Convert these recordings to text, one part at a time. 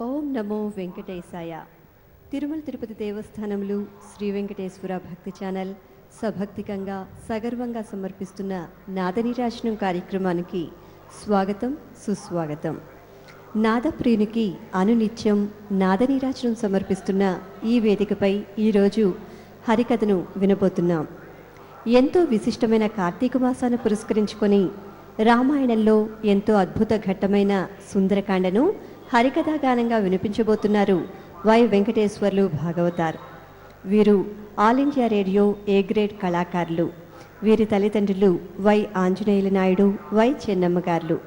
ఓం నమో వెంకటేశాయ. తిరుమల తిరుపతి దేవస్థానంలో శ్రీ వెంకటేశ్వర భక్తి ఛానల్ సభక్తికంగా సగర్వంగా సమర్పిస్తున్న నాదనీరాజనం కార్యక్రమానికి స్వాగతం, సుస్వాగతం. నాదప్రియునికి అనునిత్యం నాదనీరాజనం సమర్పిస్తున్న ఈ వేదికపై ఈరోజు హరికథను వినబోతున్నాం. ఎంతో విశిష్టమైన కార్తీక మాసాన్ని పురస్కరించుకొని రామాయణంలో ఎంతో అద్భుత ఘట్టమైన సుందరకాండను హరికథాగానంగా వినిపించబోతున్నారు వై వెంకటేశ్వర్లు భాగవతార్. వీరు all India radio A grade కళాకారులు. వీరి తల్లిదండ్రులు వై ఆంజనేయుల నాయుడు, వై చెన్నమ్మ గారు.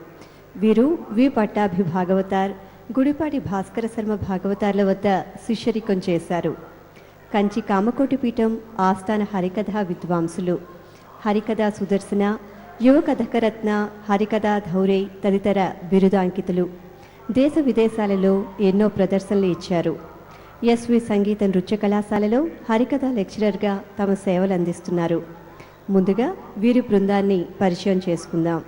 వీరు వి పట్టాభి భాగవతార్, గుడిపాటి భాస్కర శర్మ భాగవతార్ల వద్ద శిష్యరికం చేశారు. కంచి కామకోటి పీఠం ఆస్థాన హరికథా విద్వాంసులు. హరికథా సుదర్శన, యువ కథకరత్న, హరికథా ధౌరే తదితర బిరుదాంకితులు. దేశ విదేశాలలో ఎన్నో ప్రదర్శనలు ఇచ్చారు. ఎస్వి సంగీత నృత్య కళాశాలలో హరికథ లెక్చరర్గా తమ సేవలు అందిస్తున్నారు. ముందుగా వీరి బృందాన్ని పరిచయం చేసుకుందాం.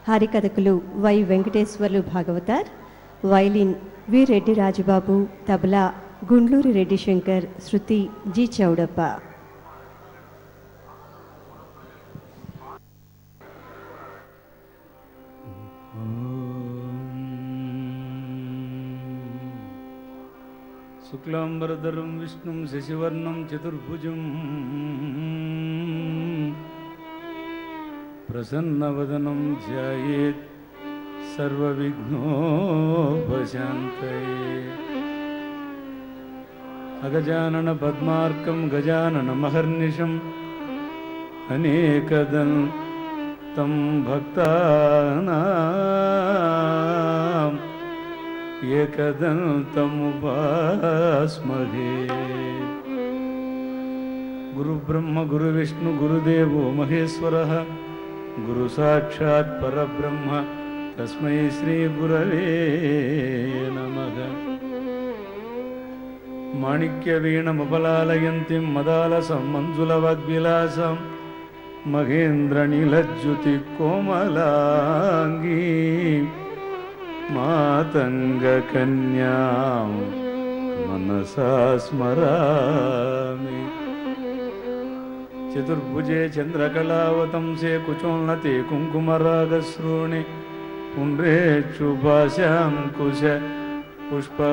హరికథకులు Y Venkateswarlu Bhagavatar, violin V Reddy Rajababu, తబలా గుండ్లూరి రెడ్డి శంకర్, శృతి జి చౌడప్ప. శుక్లాంబరధరం విష్ణుం శశివర్ణం చతుర్భుజం ప్రసన్నవదనం ధ్యాయేత్ సర్వవిఘ్నోపశాంతయే. అగజానన పద్మార్కం గజాననమహర్నిశం అనేకదంతం భక్తానాం ఏకదంతముపాస్మహే. గురుబ్రహ్మ గురువిష్ణు గురుదేవో మహేశ్వరః, గురు సాక్షాత్ పరబ్రహ్మ తస్మై శ్రీ గురవే నమః. మాణిక్యవీణముపలాలయంతిం మదాలసం మంజులవాగ్విలాసం మహేంద్రనీలజ్యుతి కోమలాంగీ మాతంగకన్యాం మనసా స్మరామి. చతుర్భుజే చంద్రకళావతంసే కుచోన్నతే కుంకుమరాగశ్రోణి పుండ్రేక్షుభాశాంకుశ పుష్పబాణహస్తే.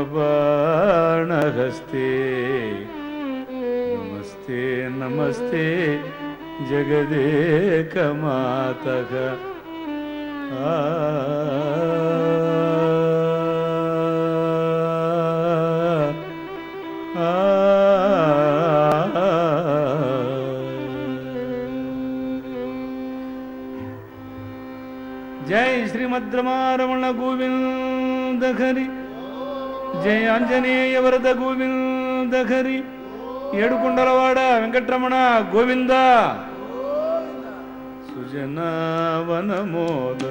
నమస్తే నమస్తే జగదేకమాతః. జై శ్రీమద్రమారమణ గోవింద హరి, జై ఆంజనేయ వరద గోవింద హరి, ఏడుకొండలవాడ వెంకటరమణ గోవింద. సుజనవనమోద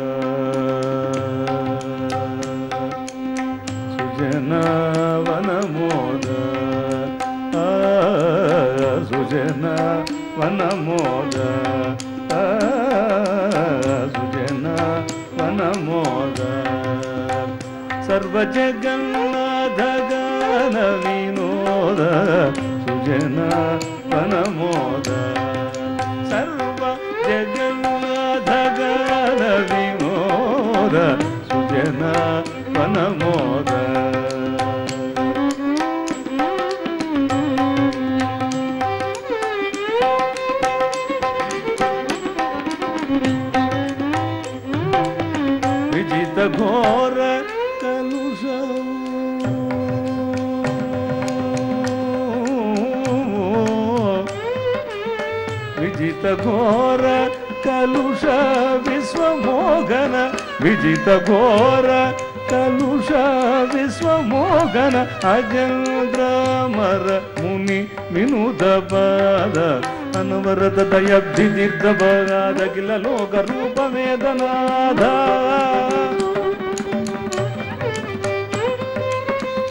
సుజనవనమోద సుజనవనమోద సుజనవనమోద. సర్వజగన్నాథ గాన వినోద సుజనవనమోద. సర్వ జగన్నాథ గాన వినోద సుజనవనమోద. విజిత ఘోర కలుషము విజిత ఘోర కలుష విశ్వమోగన, విజిత ఘోర కలుష విశ్వమోగన. అజంద్రమర ముని వినుద పద అనవరత దయబ్ధి దీర్ఘభగాద కిల లోక రూపవేదనాథ.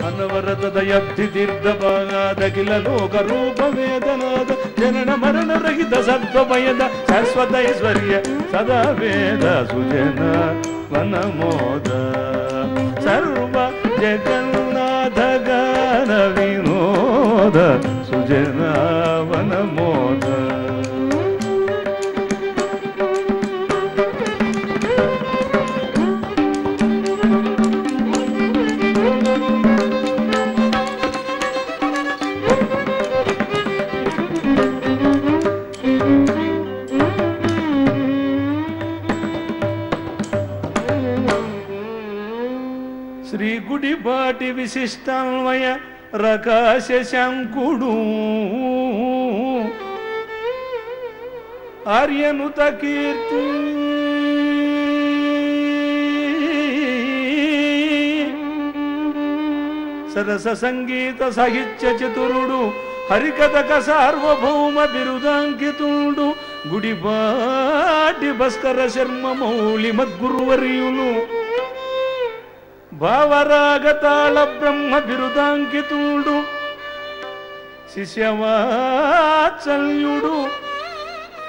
అనవరత దయబ్ధి దీర్ఘభగాద కిల లోక రూపవేదనాథ. జనన మరణ రహిత సత్వమయద శాశ్వతైశ్వర్య సదా వేద సుజన వనమోద. సర్వ జగన్నా మోద సుజనావన మోద. శ్రీ గుడిపాటి విశిష్టాన్వయ రకాశ శంకుడు ఆర్యనుత కీర్తి సరస సంగీత సాహిత్య చతురుడు హరికథక సార్వభౌమ బిరుదాంకితుడు గుడిపాటి భాస్కర శర్మ మౌళి మద్గురువర్యులు భావరాగతాళ బ్రహ్మ బిరుదాంకితుడు శిష్యవాత్సల్యుడు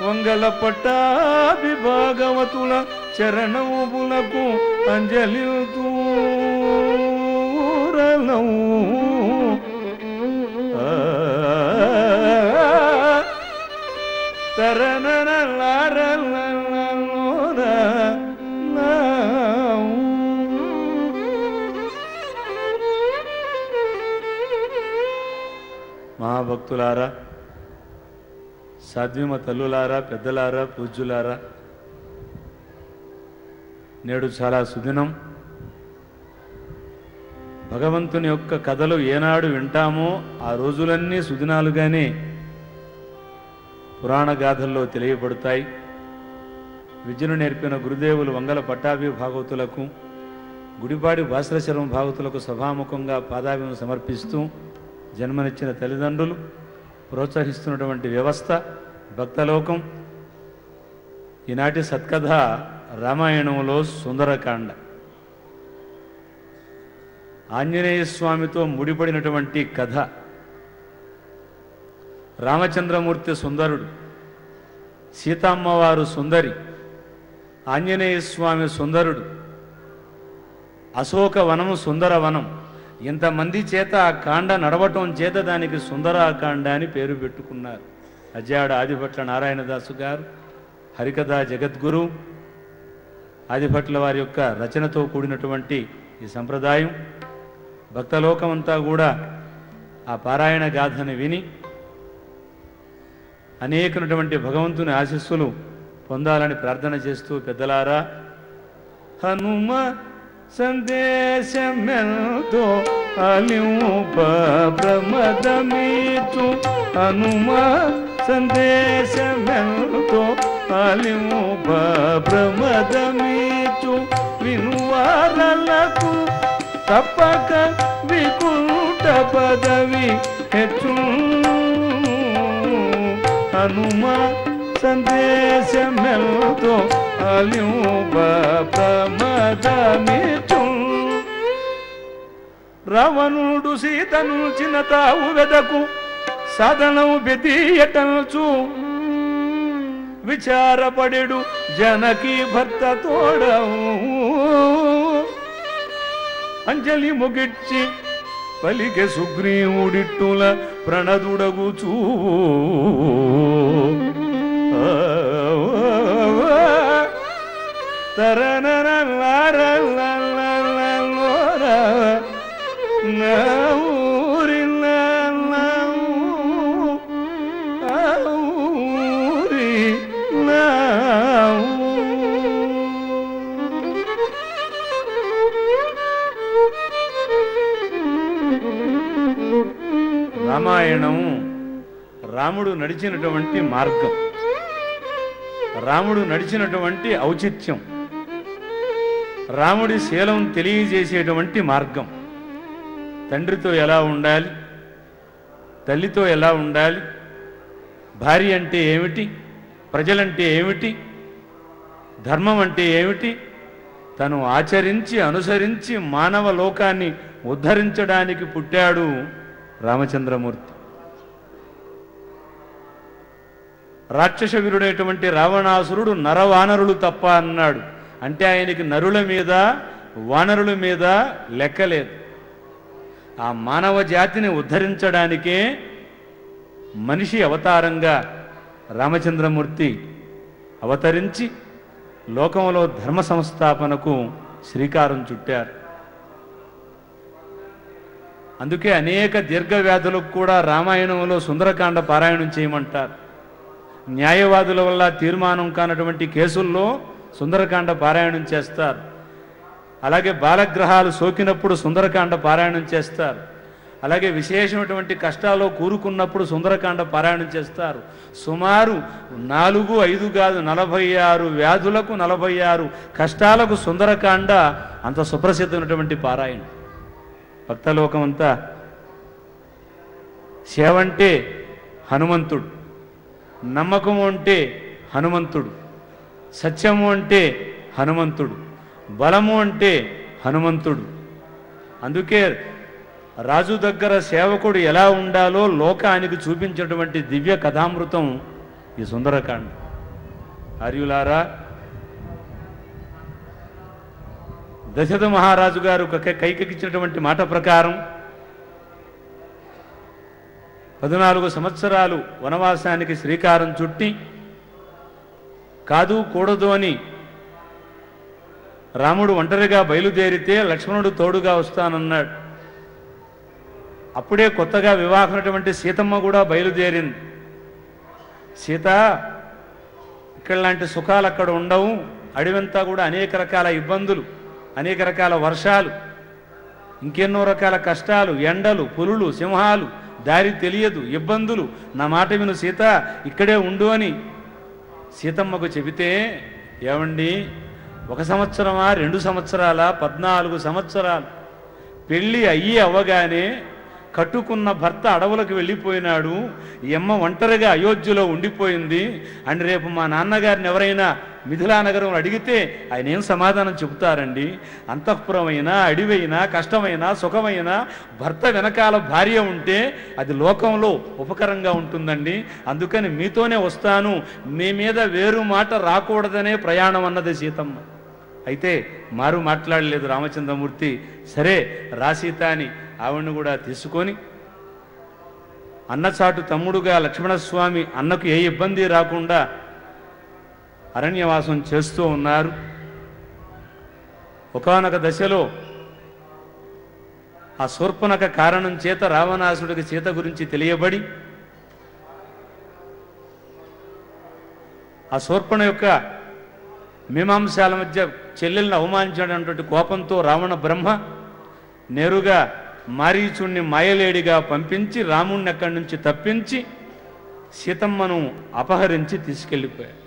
వంగల పట్టాభి భాగవతుల చరణములకు అంజలి దూరను మహాభక్తులారా, సాధ్విమ తల్లులారా, పెద్దలారా, పూజ్యులారా, నేడు చాలా సుదినం. భగవంతుని యొక్క కథలు ఏనాడు వింటామో ఆ రోజులన్నీ సుదినాలుగానే పురాణ గాథల్లో తెలియబడతాయి. విద్యను నేర్పిన గురుదేవులు వంగల పట్టాభి భాగవతులకు, గుడిపాడి భాస్కర శర్మ భాగవతులకు సభాముఖంగా పాదాభిను సమర్పిస్తూ జన్మనిచ్చిన తల్లిదండ్రులు, ప్రోత్సహిస్తున్నటువంటి వ్యవస్థ, భక్తలోకం, ఈనాటి సత్కథ రామాయణంలో సుందరకాండ. ఆంజనేయ స్వామితో ముడిపడినటువంటి కథ. రామచంద్రమూర్తి సుందరుడు, సీతమ్మవారు సుందరి, ఆంజనేయ స్వామి సుందరుడు, అశోక వనము సుందరవనం. ఇంతమంది చేత ఆ కాండ నడవటం చేత దానికి సుందరాకాండ అని పేరు పెట్టుకున్నారు. అజ్జాడ ఆదిభట్ల నారాయణదాసు గారు, హరికథా జగద్గురు ఆదిభట్ల వారి యొక్క రచనతో కూడినటువంటి ఈ సంప్రదాయం భక్తలోకమంతా కూడా ఆ పారాయణ గాథని విని అనేకటువంటి భగవంతుని ఆశీస్సులు పొందాలని ప్రార్థన చేస్తూ, పెద్దలారా, హనుమ సందేశమెంతో అలింప ప్రమదమీచు, హనుమ సందేశమెంతో అలింప ప్రమదమీచు, వినువారలకు తప్పక వికుంఠ పదవి హెచ్చు, హనుమ సందేశమెంతో అలింప ప్రమదమీచు. రావణుడు సీతను చిన్నతావు వెదకు సాధనం బెదీయటల్చు, విచారపడెడు జనకి భర్త తోడవు, అంజలి ముగిడ్చి పలికె సుగ్రీవుడిట్టుల ప్రణదుడగుచూ, రామాయణం రాముడు నడిచినటువంటి మార్గం, రాముడు నడిచినటువంటి ఔచిత్యం, రాముడి శీలం తెలియజేసేటువంటి మార్గం. తండ్రితో ఎలా ఉండాలి, తల్లితో ఎలా ఉండాలి, భార్య అంటే ఏమిటి, ప్రజలంటే ఏమిటి, ధర్మం అంటే ఏమిటి, తను ఆచరించి అనుసరించి మానవ లోకాన్ని ఉద్ధరించడానికి పుట్టాడు రామచంద్రమూర్తి. రాక్షస వీరుడైనటువంటి రావణాసురుడు నరవానరులు తప్ప అన్నాడు. అంటే ఆయనకి నరుల మీద వానరుల మీద లెక్కలేదు. ఆ మానవ జాతిని ఉద్ధరించడానికే మనిషి అవతారంగా రామచంద్రమూర్తి అవతరించి లోకంలో ధర్మ సంస్థాపనకు శ్రీకారం చుట్టారు. అందుకే అనేక దీర్ఘవ్యాధులకు కూడా రామాయణంలో సుందరకాండ పారాయణం చేయమంటారు. న్యాయవాదుల వల్ల తీర్మానం కానటువంటి కేసుల్లో సుందరకాండ పారాయణం చేస్తారు. అలాగే బాలగ్రహాలు సోకినప్పుడు సుందరకాండ పారాయణం చేస్తారు. అలాగే విశేషమైనటువంటి కష్టాల్లో కూరుకున్నప్పుడు సుందరకాండ పారాయణం చేస్తారు. సుమారు 4, 5 కాదు 46 వ్యాధులకు 46 కష్టాలకు సుందరకాండ అంత సుప్రసిద్ధమైనటువంటి పారాయణం. భక్తలోకం అంతా సేవ అంటే హనుమంతుడు, నమ్మకము అంటే హనుమంతుడు, సత్యము అంటే హనుమంతుడు, బలము అంటే హనుమంతుడు. అందుకే రాజు దగ్గర సేవకుడు ఎలా ఉండాలో లోకానికి చూపించినటువంటి దివ్య కథామృతం ఈ సుందరకాండ. ఆర్యులారా, దశరథ మహారాజు గారు కైకెక్కించినటువంటి మాట ప్రకారం 14 సంవత్సరాలు వనవాసానికి శ్రీకారం చుట్టి కాదు కూడదు అని రాముడు ఒంటరిగా బయలుదేరితే లక్ష్మణుడు తోడుగా వస్తానన్నాడు. అప్పుడే కొత్తగా వివాహమైనటువంటి సీతమ్మ కూడా బయలుదేరింది. సీత, ఇక్కడ లాంటి సుఖాలు అక్కడ ఉండవు, అడవంతా కూడా అనేక రకాల ఇబ్బందులు, అనేక రకాల వర్షాలు, ఇంకెన్నో రకాల కష్టాలు, ఎండలు, పులులు, సింహాలు, దారి తెలియదు, ఇబ్బందులు. నా మాట విను సీత, ఇక్కడే ఉండు అని సీతమ్మకు చెబితే, ఏమండి 1 సంవత్సరమా 2 సంవత్సరాలా 14 సంవత్సరాలు పెళ్ళి అవ్వగానే కట్టుకున్న భర్త అడవులకు వెళ్ళిపోయినాడు, ఈ అమ్మ ఒంటరిగా అయోధ్యలో ఉండిపోయింది అని రేపు మా నాన్నగారిని ఎవరైనా మిథిలా నగరం అడిగితే ఆయన ఏం సమాధానం చెబుతారండి? అంతఃపురమైనా, అడివైనా, కష్టమైనా, సుఖమైనా భర్త వెనకాల భార్య ఉంటే అది లోకంలో ఉపకరంగా ఉంటుందండి. అందుకని మీతోనే వస్తాను, మీ మీద వేరు మాట రాకూడదనే ప్రయాణం అన్నది సీతమ్మ. అయితే మారు మాట్లాడలేదు రామచంద్రమూర్తి. సరే రా సీత అని ఆవిడను కూడా తీసుకొని అన్నచాటు తమ్ముడుగా లక్ష్మణస్వామి అన్నకు ఏ ఇబ్బంది రాకుండా అరణ్యవాసం చేస్తూ ఉన్నారు. ఒకానొక దశలో ఆ శూర్పణఖ కారణం చేత రావణాసుడికి సీత గురించి తెలియబడి ఆ శూర్పణ యొక్క మీమాంసాల మధ్య చెల్లెల్ని అవమానించాడన్నటువంటి కోపంతో రావణ బ్రహ్మ నేరుగా మారీచుణ్ణి మాయలేడిగా పంపించి రాముణ్ణి అక్కడి నుంచి తప్పించి సీతమ్మను అపహరించి తీసుకెళ్ళిపోయాడు.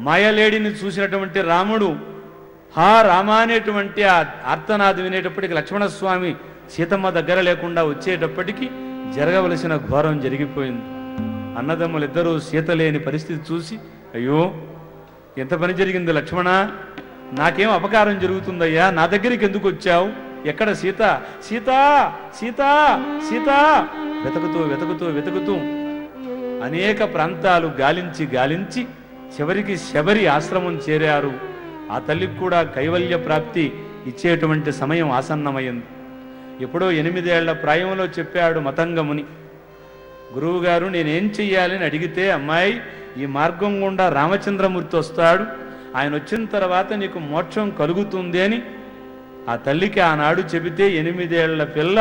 మాయలేడిని చూసినటువంటి రాముడు హా రామా అనేటువంటి ఆ ఆర్తనాది వినేటప్పటికి లక్ష్మణస్వామి సీతమ్మ దగ్గర లేకుండా వచ్చేటప్పటికి జరగవలసిన ఘోరం జరిగిపోయింది. అన్నదమ్ములిద్దరూ సీత లేని పరిస్థితి చూసి, అయ్యో ఎంత పని జరిగింది లక్ష్మణ, నాకేం అపకారం జరుగుతుందయ్యా, నా దగ్గరికి ఎందుకు వచ్చావు, ఎక్కడ సీత, సీత సీత సీత వెతుకుతూ వెతుకుతూ వెతుకుతూ అనేక ప్రాంతాలు గాలించి చివరికి శబరి ఆశ్రమం చేరారు. ఆ తల్లికి కూడా కైవల్య ప్రాప్తి ఇచ్చేటువంటి సమయం ఆసన్నమైంది. ఎప్పుడో 8 ఏళ్ల ప్రాయంలో చెప్పాడు మతంగముని, గురువుగారు నేనేం చెయ్యాలని అడిగితే, అమ్మాయి ఈ మార్గం గుండా రామచంద్రమూర్తి వస్తాడు, ఆయన వచ్చిన తర్వాత నీకు మోక్షం కలుగుతుంది అని ఆ తల్లికి ఆనాడు చెబితే 8 ఏళ్ల పిల్ల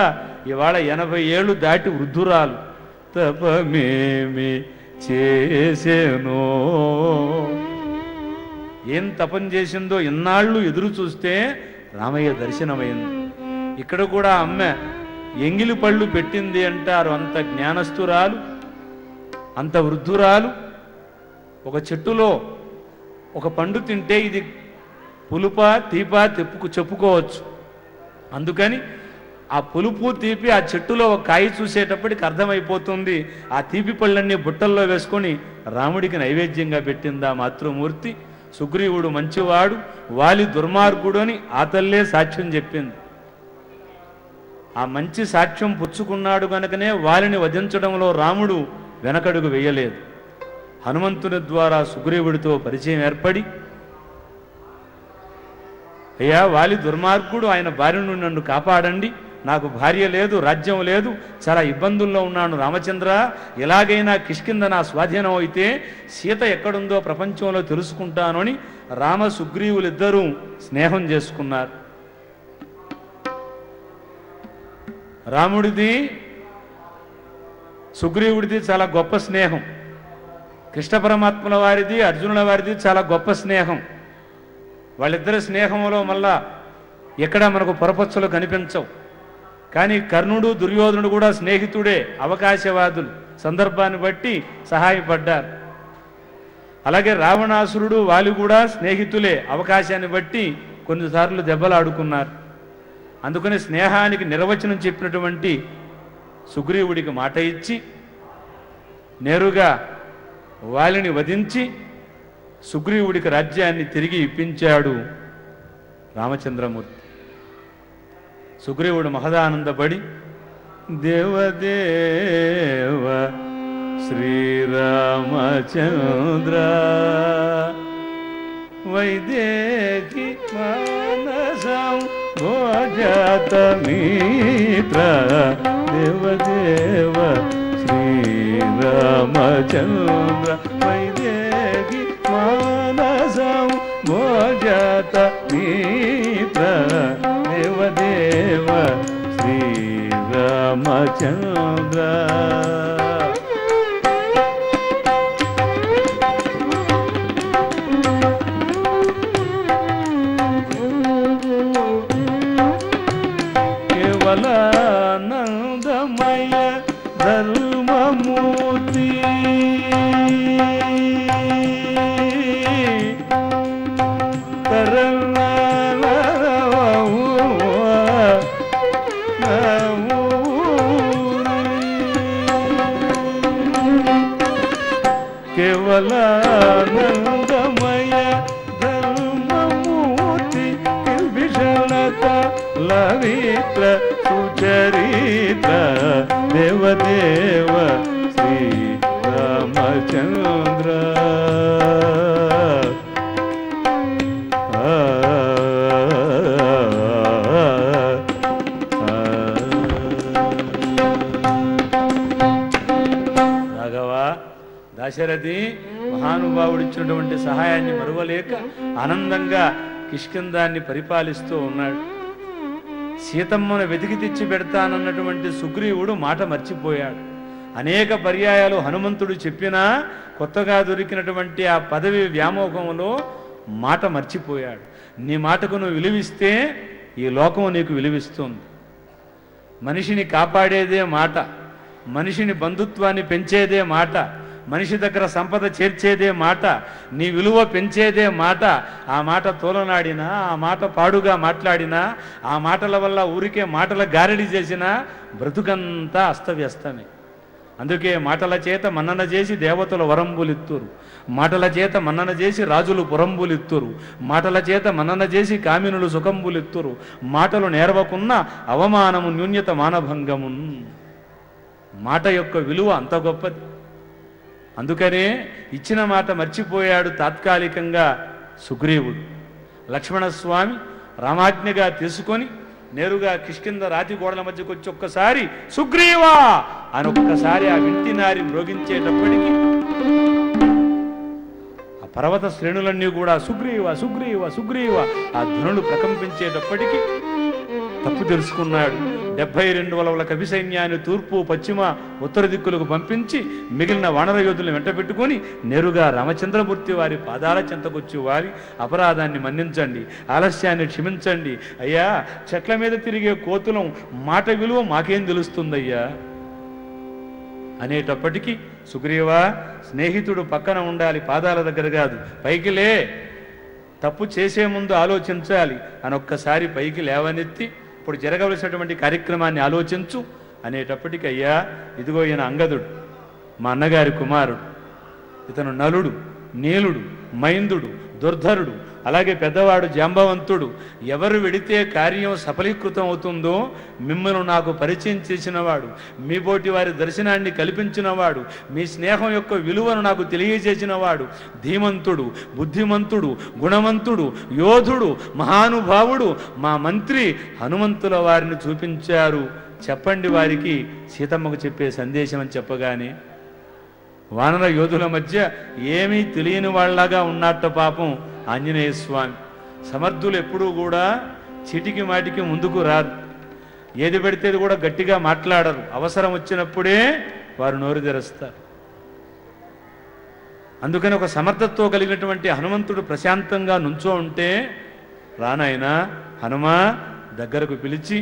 ఇవాళ 80 ఏళ్ళు దాటి వృద్ధురాలు. తపమేమి చేసేనో, ఏం తపం చేసిందో ఇన్నాళ్ళు ఎదురు చూస్తే రామయ్య దర్శనమైంది. ఇక్కడ కూడా అమ్మ ఎంగిలి పళ్ళు పెట్టింది అంటారు. అంత జ్ఞానస్తురాలు, అంత వృద్ధురాలు. ఒక చెట్టులో ఒక పండు తింటే ఇది పులుప తీప చెప్పుకోవచ్చు. అందుకని ఆ పులుపు తీపి ఆ చెట్టులో ఒక కాయ చూసేటప్పటికి అర్థమైపోతుంది. ఆ తీపి పళ్ళన్నీ బుట్టల్లో వేసుకొని రాముడికి నైవేద్యంగా పెట్టిందా మాతృమూర్తి. సుగ్రీవుడు మంచివాడు, వాలి దుర్మార్గుడు అని ఆ తల్లే సాక్ష్యం చెప్పింది. ఆ మంచి సాక్ష్యం పుచ్చుకున్నాడు కనుకనే వాలిని వధించడంలో రాముడు వెనకడుగు వేయలేదు. హనుమంతుని ద్వారా సుగ్రీవుడితో పరిచయం ఏర్పడి, అయ్యా వాలి దుర్మార్గుడు, ఆయన బారి నుండి నన్ను కాపాడండి, నాకు భార్య లేదు, రాజ్యం లేదు, చాలా ఇబ్బందుల్లో ఉన్నాను రామచంద్ర, ఎలాగైనా కిష్కింద నా స్వాధీనం అయితే సీత ఎక్కడుందో ప్రపంచంలో తెలుసుకుంటాను అని రామ సుగ్రీవులిద్దరూ స్నేహం చేసుకున్నారు. రాముడిది సుగ్రీవుడిది చాలా గొప్ప స్నేహం, కృష్ణ పరమాత్మల వారిది అర్జునుల వారిది చాలా గొప్ప స్నేహం. వాళ్ళిద్దరి స్నేహంలో మళ్ళా ఎక్కడ మనకు పొరపచ్చులు కనిపించవు. కానీ కర్ణుడు దుర్యోధనుడు కూడా స్నేహితుడే, అవకాశవాదులు, సందర్భాన్ని బట్టి సహాయపడ్డారు. అలాగే రావణాసురుడు వాళ్ళు కూడా స్నేహితులే, అవకాశాన్ని బట్టి కొన్నిసార్లు దెబ్బలాడుకున్నారు. అందుకని స్నేహానికి నిర్వచనం చెప్పినటువంటి సుగ్రీవుడికి మాట ఇచ్చి నేరుగా వాలిని వధించి సుగ్రీవుడికి రాజ్యాన్ని తిరిగి ఇప్పించాడు రామచంద్రమూర్తి. సుగ్రీవుడు మహదానందపడి దేవదేవ శ్రీరామచంద్ర వైదేకి మానసం భోజాతమిత్ర దేవదేవ శ్రీరామచంద్ర వైదేకి మానసం భోజాతమిత్ర దేవదేవ శ్రీరామచంద్ర. కేవలానందమయ ధర్మమూర్తి కేవలానందమయ ధర్మమూర్తి విషణత లవిత్ర సుచరిత్ర దేవదేవ శ్రీ రామచంద్ర. దశరథి మహానుభావుడిచ్చినటువంటి సహాయాన్ని మరువలేక ఆనందంగా కిష్కిందాన్ని పరిపాలిస్తూ ఉన్నాడు. సీతమ్మను వెతికి తెచ్చి పెడతానన్నటువంటి సుగ్రీవుడు మాట మర్చిపోయాడు. అనేక పర్యాయాలు హనుమంతుడు చెప్పినా కొత్తగా దొరికినటువంటి ఆ పదవి వ్యామోహంలో మాట మర్చిపోయాడు. నీ మాటకు నువ్వు విలువిస్తే ఈ లోకం నీకు విలువిస్తుంది. మనిషిని కాపాడేదే మాట, మనిషిని బంధుత్వాన్ని పెంచేదే మాట, మనిషి దగ్గర సంపద చేర్చేదే మాట, నీ విలువ పెంచేదే మాట. ఆ మాట తోలనాడినా, ఆ మాట పాడుగా మాట్లాడినా, ఆ మాటల వల్ల ఊరికే మాటల గారడి చేసినా బ్రతుకంతా అస్తవ్యస్తమే. అందుకే మాటల చేత మన్నన చేసి దేవతలు వరంబులిత్తురు, మాటల చేత మన్నన చేసి రాజులు పురంబులిత్తురు, మాటల చేత మన్నన చేసి కామినులు సుఖంబులిత్తురు, మాటలు నేర్వకున్న అవమానము న్యూన్యత మానభంగము. మాట యొక్క విలువ అంత గొప్పది. అందుకనే ఇచ్చిన మాట మర్చిపోయాడు తాత్కాలికంగా సుగ్రీవుడు. లక్ష్మణస్వామి రామాజ్ఞగా తీసుకొని నేరుగా కిష్కింద రాతి గోడల మధ్యకు వచ్చి ఒక్కసారి సుగ్రీవా అని ఒక్కసారి ఆ వింటినారి మ్రోగించేటప్పటికీ ఆ పర్వత శ్రేణులన్నీ కూడా సుగ్రీవ సుగ్రీవ సుగ్రీవ ఆ ధ్వనులు ప్రకంపించేటప్పటికీ తప్పు తెలుసుకున్నాడు. 72 వలవల కవి సైన్యాన్ని తూర్పు పశ్చిమ ఉత్తర దిక్కులకు పంపించి మిగిలిన వానర యోధులను వెంట పెట్టుకొని నేరుగా రామచంద్రమూర్తి వారి పాదాల చెంతకొచ్చి వారి అపరాధాన్ని మన్నించండి, ఆలస్యాన్ని క్షమించండి అయ్యా, చెట్ల మీద తిరిగే కోతులం మాట విలువ మాకేం తెలుస్తుందయ్యా అనేటప్పటికీ సుగ్రీవా, స్నేహితుడు పక్కన ఉండాలి, పాదాల దగ్గర కాదు, పైకి లే, తప్పు చేసే ముందు ఆలోచించాలి అని ఒక్కసారి పైకి లేవనెత్తి ఇప్పుడు జరగవలసినటువంటి కార్యక్రమాన్ని ఆలోచించు అనేటప్పటికి అయ్యా, ఇదిగో ఈయన అంగదుడు, మా అన్నగారి కుమారుడు, ఇతను నలుడు, నీలుడు, మైందుడు, దుర్ధరుడు, అలాగే పెద్దవాడు జాంబవంతుడు, ఎవరు వెడితే కార్యం సఫలీకృతం అవుతుందో మిమ్మల్ని నాకు పరిచయం చేసినవాడు, మీ పోటీ వారి దర్శనాన్ని కల్పించినవాడు, మీ స్నేహం యొక్క విలువను నాకు తెలియజేసినవాడు, ధీమంతుడు, బుద్ధిమంతుడు, గుణవంతుడు, యోధుడు, మహానుభావుడు మా మంత్రి హనుమంతుల వారిని చూపించారు. చెప్పండి వారికి సీతమ్మకు చెప్పే సందేశం అని చెప్పగానే వానర యోధుల మధ్య ఏమీ తెలియని వాళ్ళలాగా ఉన్నట్ట పాపం ఆంజనేయ స్వామి. సమర్థులు ఎప్పుడూ కూడా చీటికి మాటికి ముందుకు రారు, ఏది పెడితే కూడా గట్టిగా మాట్లాడరు, అవసరం వచ్చినప్పుడే వారు నోరు తెరుస్తారు. అందుకని ఒక సమర్థతతో కలిగినటువంటి హనుమంతుడు ప్రశాంతంగా నుంచో ఉంటే రానాయన హనుమా దగ్గరకు పిలిచి,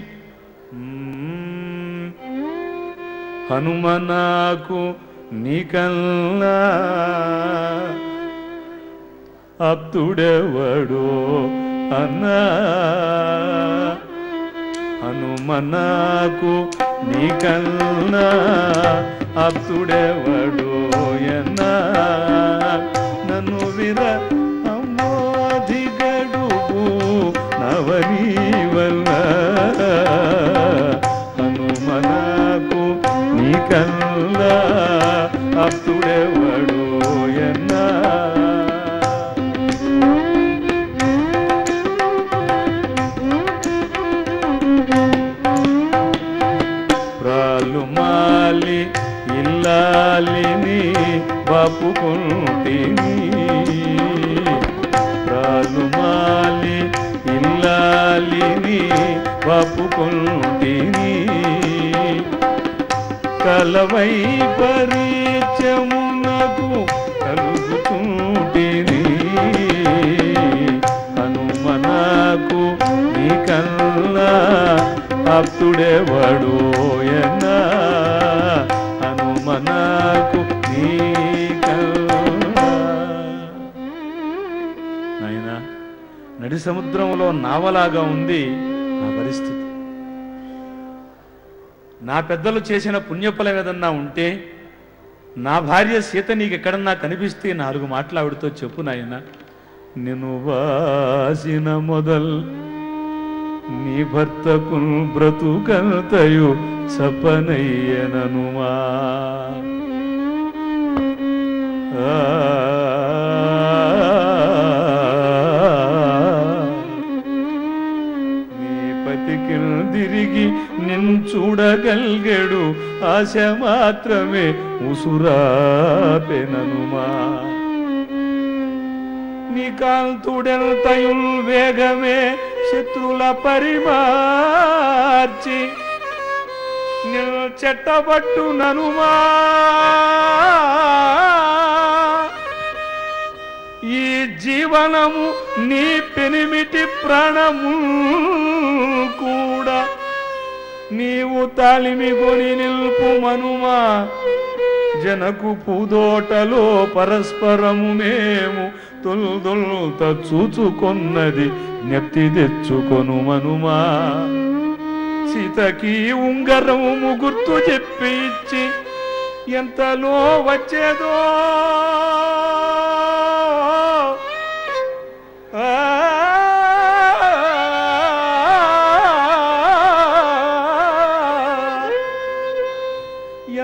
హనుమ నాకు నీకల్లా అప్తుడెవడో అన్నా, హనుమ నాకు నీకల్లా అప్తుడెవడో అన్నా, నన్ను విర అమ్మోధి గడుపు నవనీ వల్ల, హనుమ నాకు నీకల్లా అప్తుడెవడో అన్నా. ప్రాలుమాలి ఇల్లాలిని బాపుకుంటిని, ప్రాలుమాలి ఇల్లాలిని బాపుకుంటిని, కలవై పరిచమునకు కలుగుతుంటిని, హనుమ నాకు నీకల్లా అప్తుడెవడో అన్నా, హనుమ నాకు నీకల్లా. నాయనా, నడి సముద్రంలో నావలాగా ఉంది నా పరిస్థితి. నా పెద్దలు చేసిన పుణ్యఫలం ఏదన్నా ఉంటే, నా భార్య సీత నీకు ఎక్కడన్నా కనిపిస్తే 4 మాటలు ఆవిడతో చెప్పు నాయన. నిన్ను వాసిన మొదల్ నీ భర్తకు బ్రతుకంతయు సపనయ్యననుమా, నీ పతికి తిరిగి నిన్ను చూడగలిగాడు ఆశ మాత్రమే ఉసురాపెననుమా, నీ కాంతుడెంతయుల్ వేగమే శత్రుల పరిమార్చి నిన్ను చెట్టబట్టు ననుమా, ఈ జీవనము నీ పెనిమిటి ప్రాణము కూడా నీవు తాలిమి కొని నిల్పు మనుమా, జనకు పూదోటలో పరస్పరము మేము తొల్దొల్త చూచుకొన్నది నెప్తి తెచ్చుకొను మనుమా, సీతకి ఉంగరము గుర్తు చెప్పి ఇచ్చి ఎంతలో వచ్చేదో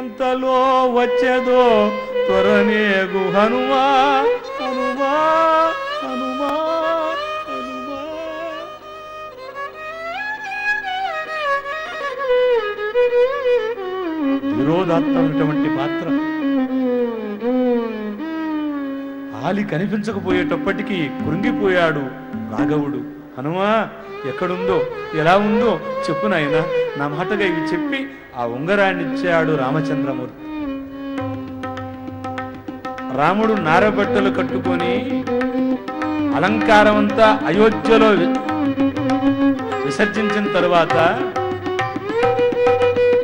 ఎంతలో వచ్చేదో త్వరనేగు హనుమా, హనుమా, హనుమా, హనుమా. విరోధాత్మకమైనటువంటి పాత్ర. ఆలి కనిపించకపోయేటప్పటికీ కృంగిపోయాడు రాఘవుడు. హనుమా ఎక్కడుందో ఎలా ఉందో చెప్పు నాయనా, నా మాటగా ఇవి చెప్పి ఆ ఉంగరాన్ని ఇచ్చాడు రామచంద్రమూర్తి. రాముడు నారబట్టలు కట్టుకొని అలంకారమంతా అయోధ్యలో విసర్జించిన తరువాత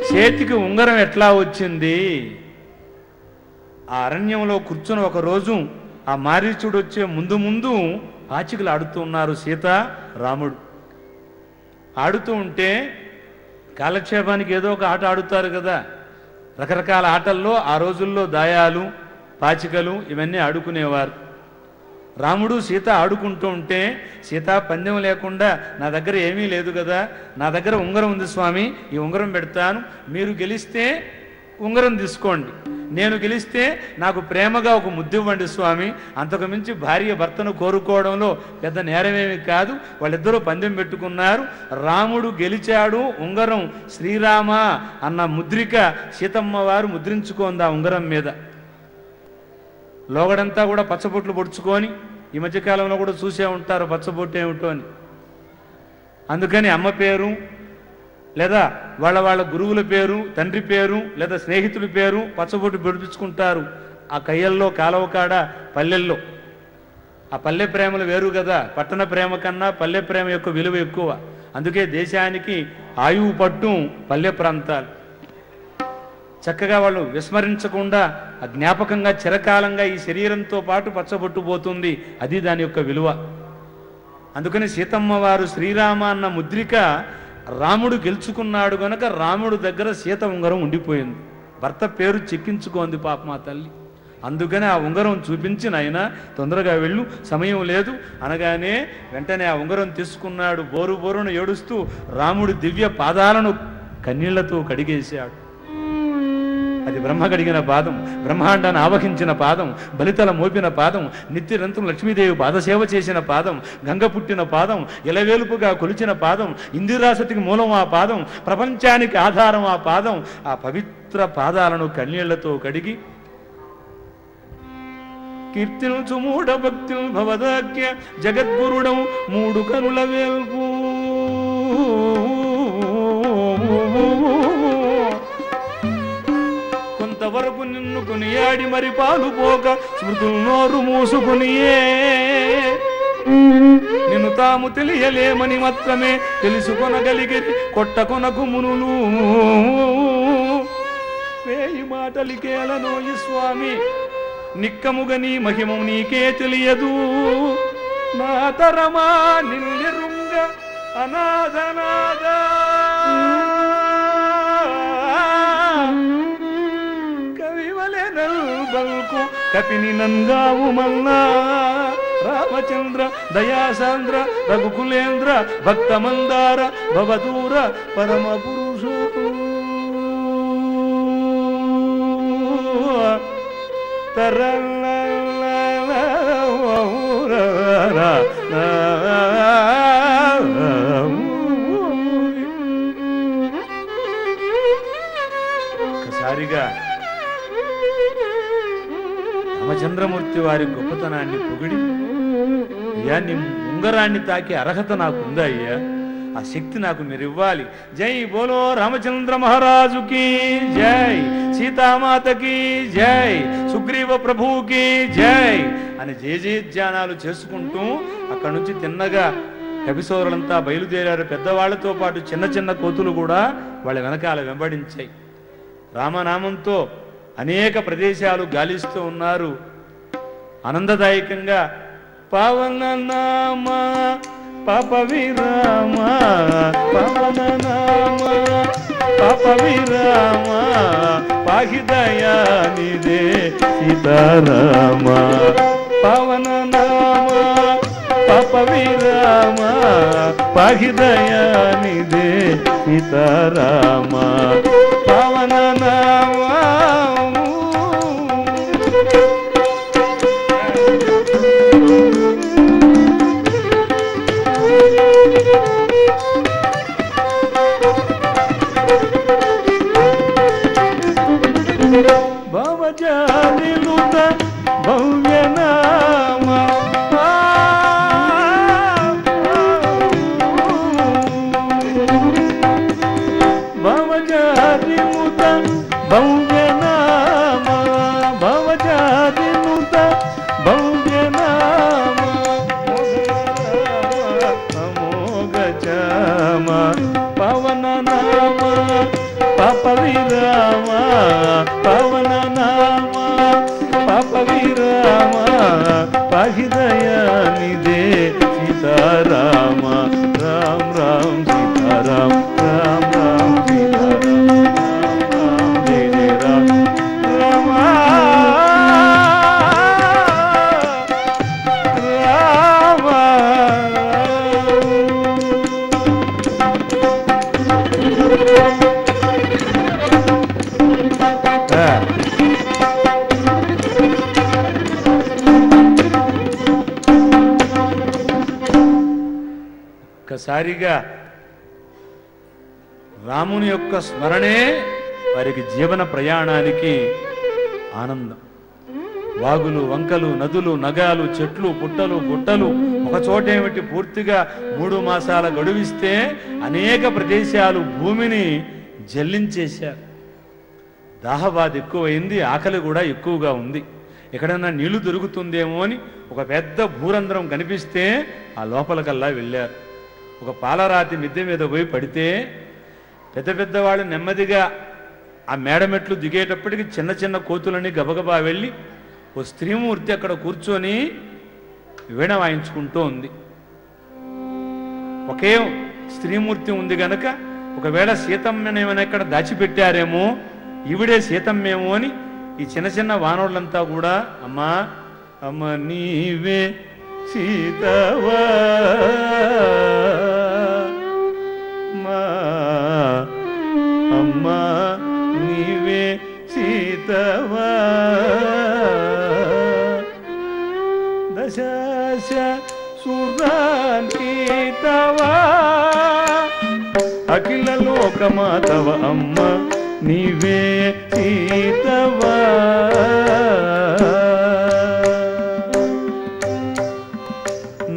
చేతికి ఉంగరం ఎట్లా వచ్చింది? ఆ అరణ్యంలో కూర్చొని ఒకరోజు ఆ మారీచుడు వచ్చే ముందు ముందు పాచికలు ఆడుతూ ఉన్నారు సీత రాముడు. ఆడుతూ ఉంటే కాలక్షేపానికి ఏదో ఒక ఆట ఆడుతారు కదా, రకరకాల ఆటల్లో ఆ రోజుల్లో దాయాలు పాచికలు ఇవన్నీ ఆడుకునేవారు. రాముడు సీత ఆడుకుంటూ ఉంటే సీత పందెం లేకుండా నా దగ్గర ఏమీ లేదు కదా, నా దగ్గర ఉంగరం ఉంది స్వామి, ఈ ఉంగరం పెడతాను, మీరు గెలిస్తే ఉంగరం తీసుకోండి, నేను గెలిస్తే నాకు ప్రేమగా ఒక ముద్దు ఇవ్వండి స్వామి, అంతకు మించి భార్య భర్తను కోరుకోవడంలో పెద్ద నేరమేమి కాదు. వాళ్ళిద్దరూ పందెం పెట్టుకున్నారు. రాముడు గెలిచాడు, ఉంగరం శ్రీరామ అన్న ముద్రిక సీతమ్మ వారు ముద్రించుకుంది ఆ ఉంగరం మీద. లోగడంతా కూడా పచ్చబొట్లు పొడుచుకొని, ఈ మధ్యకాలంలో కూడా చూసే ఉంటారు పచ్చబొట్టు ఏమిటో అని. అందుకని అమ్మ పేరు లేదా వాళ్ళ గురువుల పేరు, తండ్రి పేరు లేదా స్నేహితుడి పేరు పచ్చబొట్టు పొడిపించుకుంటారు ఆ కయ్యల్లో, కాలవకాడ, పల్లెల్లో. ఆ పల్లె ప్రేమలు వేరు కదా, పట్టణ ప్రేమ కన్నా పల్లె ప్రేమ యొక్క విలువ ఎక్కువ. అందుకే దేశానికి ఆయువు పట్టు పల్లె ప్రాంతాలు. చక్కగా వాళ్ళు విస్మరించకుండా ఆ జ్ఞాపకంగా చిరకాలంగా ఈ శరీరంతో పాటు పచ్చబొట్టు పోతుంది, అది దాని యొక్క విలువ. అందుకని సీతమ్మ వారు శ్రీరామ అన్న ముద్రిక రాముడు గెలుచుకున్నాడు గనక రాముడు దగ్గర సీత ఉంగరం ఉండిపోయింది. భర్త పేరు చెక్కించుకోంది పాప మా తల్లి. అందుకని ఆ ఉంగరం చూపించి నాయన తొందరగా వెళ్ళు, సమయం లేదు అనగానే వెంటనే ఆ ఉంగరం తీసుకున్నాడు. బోరు బోరును ఏడుస్తూ రాముడి దివ్య పాదాలను కన్నీళ్లతో కడిగేశాడు. అది బ్రహ్మ కడిగిన పాదం, బ్రహ్మాండాన్ని ఆవహించిన పాదం, బలితల మోపిన పాదం, నిత్యరంతం లక్ష్మీదేవి పాదసేవ చేసిన పాదం, గంగ పుట్టిన పాదం, ఎలవేలుపుగా కొలిచిన పాదం, ఇందిరాసతికి మూలం ఆ పాదం, ప్రపంచానికి ఆధారం ఆ పాదం. ఆ పవిత్ర పాదాలను కన్నీళ్లతో కడిగి కీర్తిల్చు మూఢ భక్తుల్ భవదాఖ్య జగద్గురుడం మూడు కనుల వేల్పు కొంతవరకు నిన్ను కొనియాడి మరి పాలు పోక స్మృతులు నోరు మూసుకునియే నిన్ను తాము తెలియలేమని మాత్రమే తెలుసుకొనగలిగి కొట్టకొనకు మునులు వేయి మాటలికేలనోయి స్వామి నిక్కముగా నీ మహిమం నీకే తెలియదు నా తరమా నిన్నెరుంగ అనాథనాదా బల్కు కపిని నంగావు మల్లా రామచంద్ర దయాసాంద్ర రఘుకులేంద్ర భక్త మందార భవదూర పరమ పురుషో ఒకసారిగా రామచంద్రమూర్తి వారి గొప్పతనాన్ని పొగిడి, అయ్యా నీ ఉంగరాన్ని తాకే అర్హత నాకుందా అయ్యా, ఆ శక్తి నాకు మీరు ఇవ్వాలి. జై బోలో రామచంద్ర మహారాజుకి జై, సీతామాతకి జై, సుగ్రీవ ప్రభువుకి జై అని జయజయధ్యానాలు చేసుకుంటూ అక్కడి నుంచి తిన్నగా కవిసోరులంతా బయలుదేరారు. పెద్దవాళ్లతో పాటు చిన్న చిన్న కోతులు కూడా వాళ్ళ వెనకాల వెంబడించాయి. రామనామంతో అనేక ప్రదేశాలు గాలిస్తూ ఉన్నారు. ఆనందదాయకంగా పవన నామ పాప విరామ పవన నామ పాప విరామ పాహిదయానిదే సీతారామ పవన నామ పాప విరామ పాహిదయానిదే సీతారామ పవన నామ భవజానిలుత భవ్యనామ భవజానిలుత భవ్యనామ భవజానిలుత భవ్యనామ అమోఘ పవన నామ పాప విరామ పవన నామ పాప విరామ పాహిదయానిదే సీతారామ రామ్ రామ్ సీతారాం రామ్ రామ్ సీతారాం రామ్ జయ జయ రామ రామ ఒక్కసారిగా రాముని యొక్క స్మరణే వారికి జీవన ప్రయాణానికి ఆనందం. వాగులు, వంకలు, నదులు, నగాలు, చెట్లు, పుట్టలు, గుట్టలు ఒక చోటేమిటి పూర్తిగా 3 మాసాల గడువిస్తే అనేక ప్రదేశాలు భూమిని జల్లించేశారు. దాహబాధ ఎక్కువైంది, ఆకలి కూడా ఎక్కువగా ఉంది. ఎక్కడన్నా నీళ్లు దొరుకుతుందేమో అని ఒక పెద్ద భూరంధ్రం కనిపిస్తే ఆ లోపలికల్లా వెళ్ళారు. ఒక పాలరాతి మిద్దె మీద పోయి పడితే పెద్ద పెద్దవాళ్ళు నెమ్మదిగా ఆ మేడమెట్లు దిగేటప్పటికి చిన్న చిన్న కోతులని గబగబా వెళ్ళి ఓ స్త్రీమూర్తి అక్కడ కూర్చొని వీణ వాయించుకుంటూ ఉంది. ఒకే స్త్రీమూర్తి ఉంది గనక ఒకవేళ సీతమ్మని ఏమైనా ఇక్కడ దాచిపెట్టారేమో, ఈవిడే సీతమ్మేమో అని ఈ చిన్న చిన్న వానోళ్ళంతా కూడా అమ్మా అమ్మ నీవే సీతవా మా అమ్మా నీవే సీతవా దశాశ సురాన్వితవా అఖిల లోకమాతవ అమ్మ నీవే సీతవా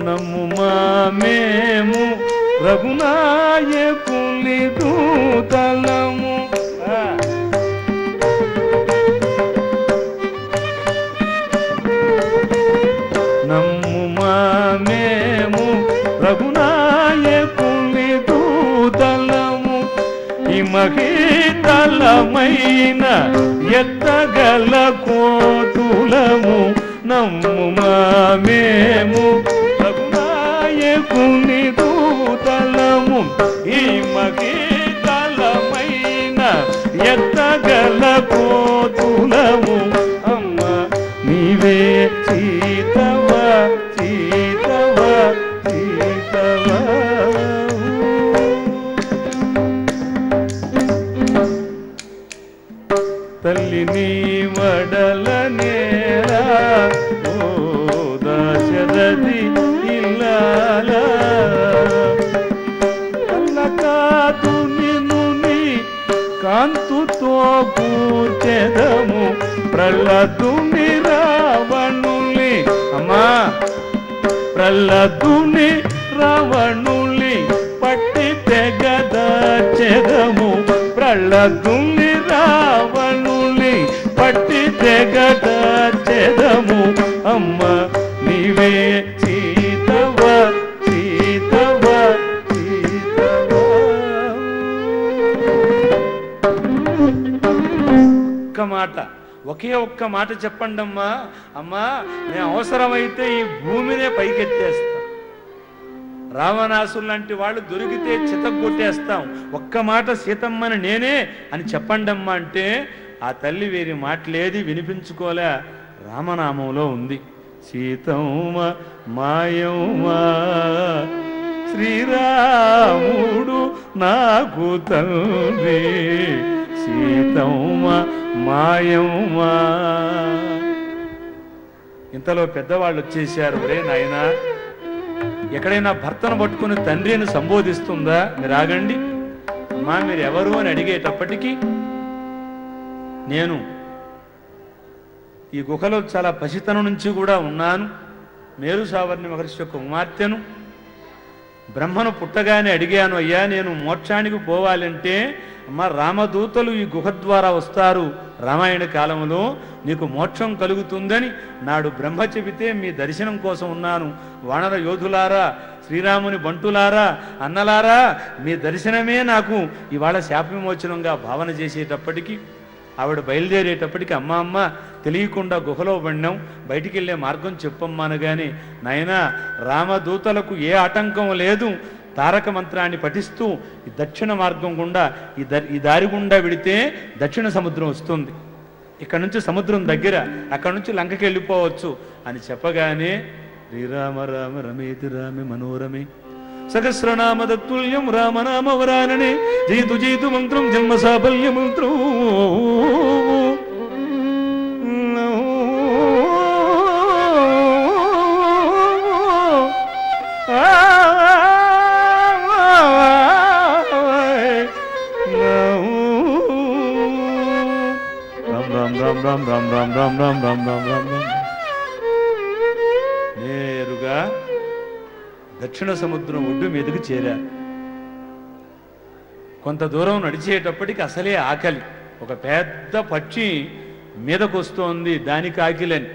నమ్ము మేము రఘునాయకుని దూతలము. నమ్ము మేము రఘునాయకుని దూతలము. ఈ మహీతలమైన ఎత్తగల కోతులము. నమ్ము మేము రఘునాయకుని దూతలము. ఈ మహీతలమైన ఎత్తగల కోతులము. అమ్మ నీవే సీతవా సీతవా సీతవా. తల్లి నీ వడల నేరా ఓ దశరథి ఇల్లాల కళ్ళకాదు నిన్ను నీ కాంతుతో పూచెదము. ప్రహ్లాదుని రావణుని అమ్మా ప్రహ్లాదుని రావణుని పట్టి తెగదాచెదము. ప్రహ్లాదుని రావణుని పట్టి తెగదాచెదము. అమ్మ నీవే సీతవా సీతవా సీతవా. ఒక్క మాట, ఒకే ఒక్క మాట చెప్పండి అమ్మా. అమ్మా నేను అవసరమైతే ఈ భూమినే పైకెత్తేస్తా. రావణాసులు లాంటి వాళ్ళు దొరికితే చితగొట్టేస్తాం. ఒక్క మాట సీతమ్మని నేనే అని చెప్పండమ్మా అంటే ఆ తల్లి వీరి మాటలేది వినిపించుకోలే. రామనామంలో ఉంది. సీతమ్మ మాయమ్మ శ్రీరాముడు నాకు తండ్రి. సీతమ్మ మాయమ్మ. ఇంతలో పెద్దవాళ్ళు వచ్చేసారు. ఒరే నాయనా, ఎక్కడైనా భర్తను పట్టుకుని తండ్రిని సంబోధిస్తుందా? మీరు ఆగండి అమ్మా, మీరు ఎవరు అని అడిగేటప్పటికీ నేను ఈ గుహలో చాలా పసితనం నుంచి కూడా ఉన్నాను. మేరు సావర్ణి మహర్షి యొక్క కుమార్తెను. బ్రహ్మను పుట్టగానే అడిగాను, అయ్యా నేను మోక్షానికి పోవాలంటే అమ్మ రామదూతలు ఈ గుహ ద్వారా వస్తారు, రామాయణ కాలంలో నీకు మోక్షం కలుగుతుందని నాడు బ్రహ్మ చెబితే మీ దర్శనం కోసం ఉన్నాను. వానర యోధులారా, శ్రీరాముని బంటులారా, అన్నలారా, మీ దర్శనమే నాకు ఇవాళ శాపవిమోచనంగా భావన చేసేటప్పటికీ ఆవిడ బయలుదేరేటప్పటికి అమ్మ అమ్మ తెలియకుండా గుహలో పడినాం, బయటికి వెళ్ళే మార్గం చెప్పమ్మా అనగానే, నాయనా రామదూతలకు ఏ ఆటంకం లేదు, తారక మంత్రాన్ని పఠిస్తూ ఈ దక్షిణ మార్గం గుండా ఈ దారి గుండా వెడితే దక్షిణ సముద్రం వస్తుంది, ఇక్కడ నుంచి సముద్రం దగ్గర, అక్కడ నుంచి లంకకి వెళ్ళిపోవచ్చు అని చెప్పగానే శ్రీరామ రామ రమేతి రామే మనోరమే సహస్రనామ తత్తుల్యం రామనామ వరాననే జీతు జీతు మంత్రం జన్మ సాఫల్య మంత్రం. రామ్ రామ్ రామ్ రామ్ రామ్ రామ్ రామ్ రామ్ రామ్. నేరుగా దక్షిణ సముద్రం ఒడ్డు మీదకి చేరారు. కొంత దూరం నడిచేటప్పటికి అసలే ఆకలి. ఒక పెద్ద పక్షి మీదకొస్తోంది, దానికి ఆకిలని.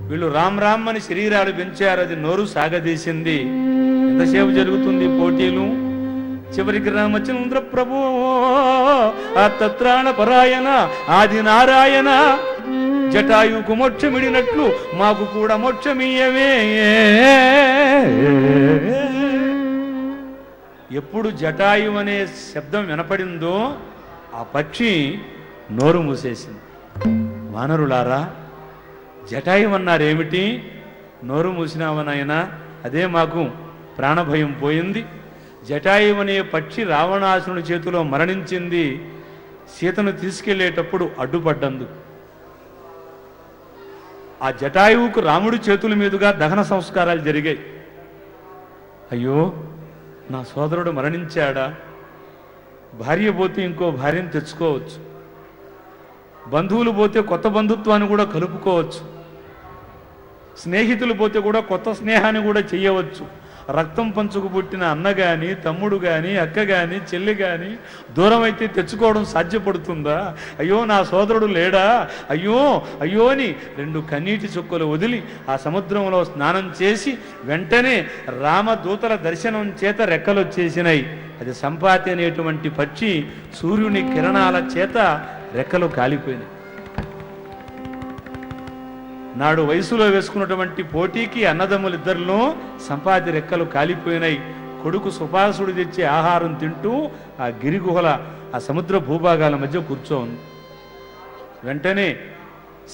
వీళ్ళు రామ్ రామ్ అని శరీరాలు పెంచారు, అది నోరు సాగదీసింది. ఎంతసేపు జరుగుతుంది పోటీలు? చివరికి రామచంద్ర ప్రభు ఆ తత్రాణ పరాయణ ఆది నారాయణ జటాయువుకు మోక్షమిడినట్లు మాకు కూడా మోక్షమియ్యవే. ఎప్పుడు జటాయు అనే శబ్దం వినపడిందో ఆ పక్షి నోరు మూసేసింది. వానరులారా, జటాయు అన్నారేమిటి? నోరు మూసినావనైనా, అదే మాకు ప్రాణభయం పోయింది. జటాయు అనే పక్షి రావణాసురుని చేతిలో మరణించింది. సీతను తీసుకెళ్లేటప్పుడు అడ్డుపడ్డందుకు. ఆ జటాయువుకు రాముడి చేతుల మీదుగా దహన సంస్కారాలు జరిగాయి. అయ్యో, నా సోదరుడు మరణించాడా? భార్య పోతే ఇంకో భార్యను తెచ్చుకోవచ్చు, బంధువులు పోతే కొత్త బంధుత్వాన్ని కూడా కలుపుకోవచ్చు, స్నేహితులు పోతే కూడా కొత్త స్నేహాన్ని కూడా చెయ్యవచ్చు. రక్తం పంచుకు పుట్టిన అన్న కానీ, తమ్ముడు కానీ, అక్క కానీ, చెల్లి కానీ దూరం అయితే తెచ్చుకోవడం సాధ్యపడుతుందా? అయ్యో, నా సోదరుడు లేడా, అయ్యో అయ్యో అని 2 కన్నీటి చుక్కలు వదిలి ఆ సముద్రంలో స్నానం చేసి వెంటనే రామదూతల దర్శనం చేత రెక్కలు వచ్చేసినాయి. అది సంపాతి అనేటువంటి పక్షి సూర్యుని కిరణాల చేత రెక్కలు కాలిపోయినాయి. నాడు వయసులో వేసుకున్నటువంటి పోటీకి అన్నదమ్ములిద్దరిలో సంపాతి రెక్కలు కాలిపోయినాయి. కొడుకు సుపాసుడు తెచ్చే ఆహారం తింటూ ఆ గిరిగుహల ఆ సముద్ర భూభాగాల మధ్య కూర్చోంది. వెంటనే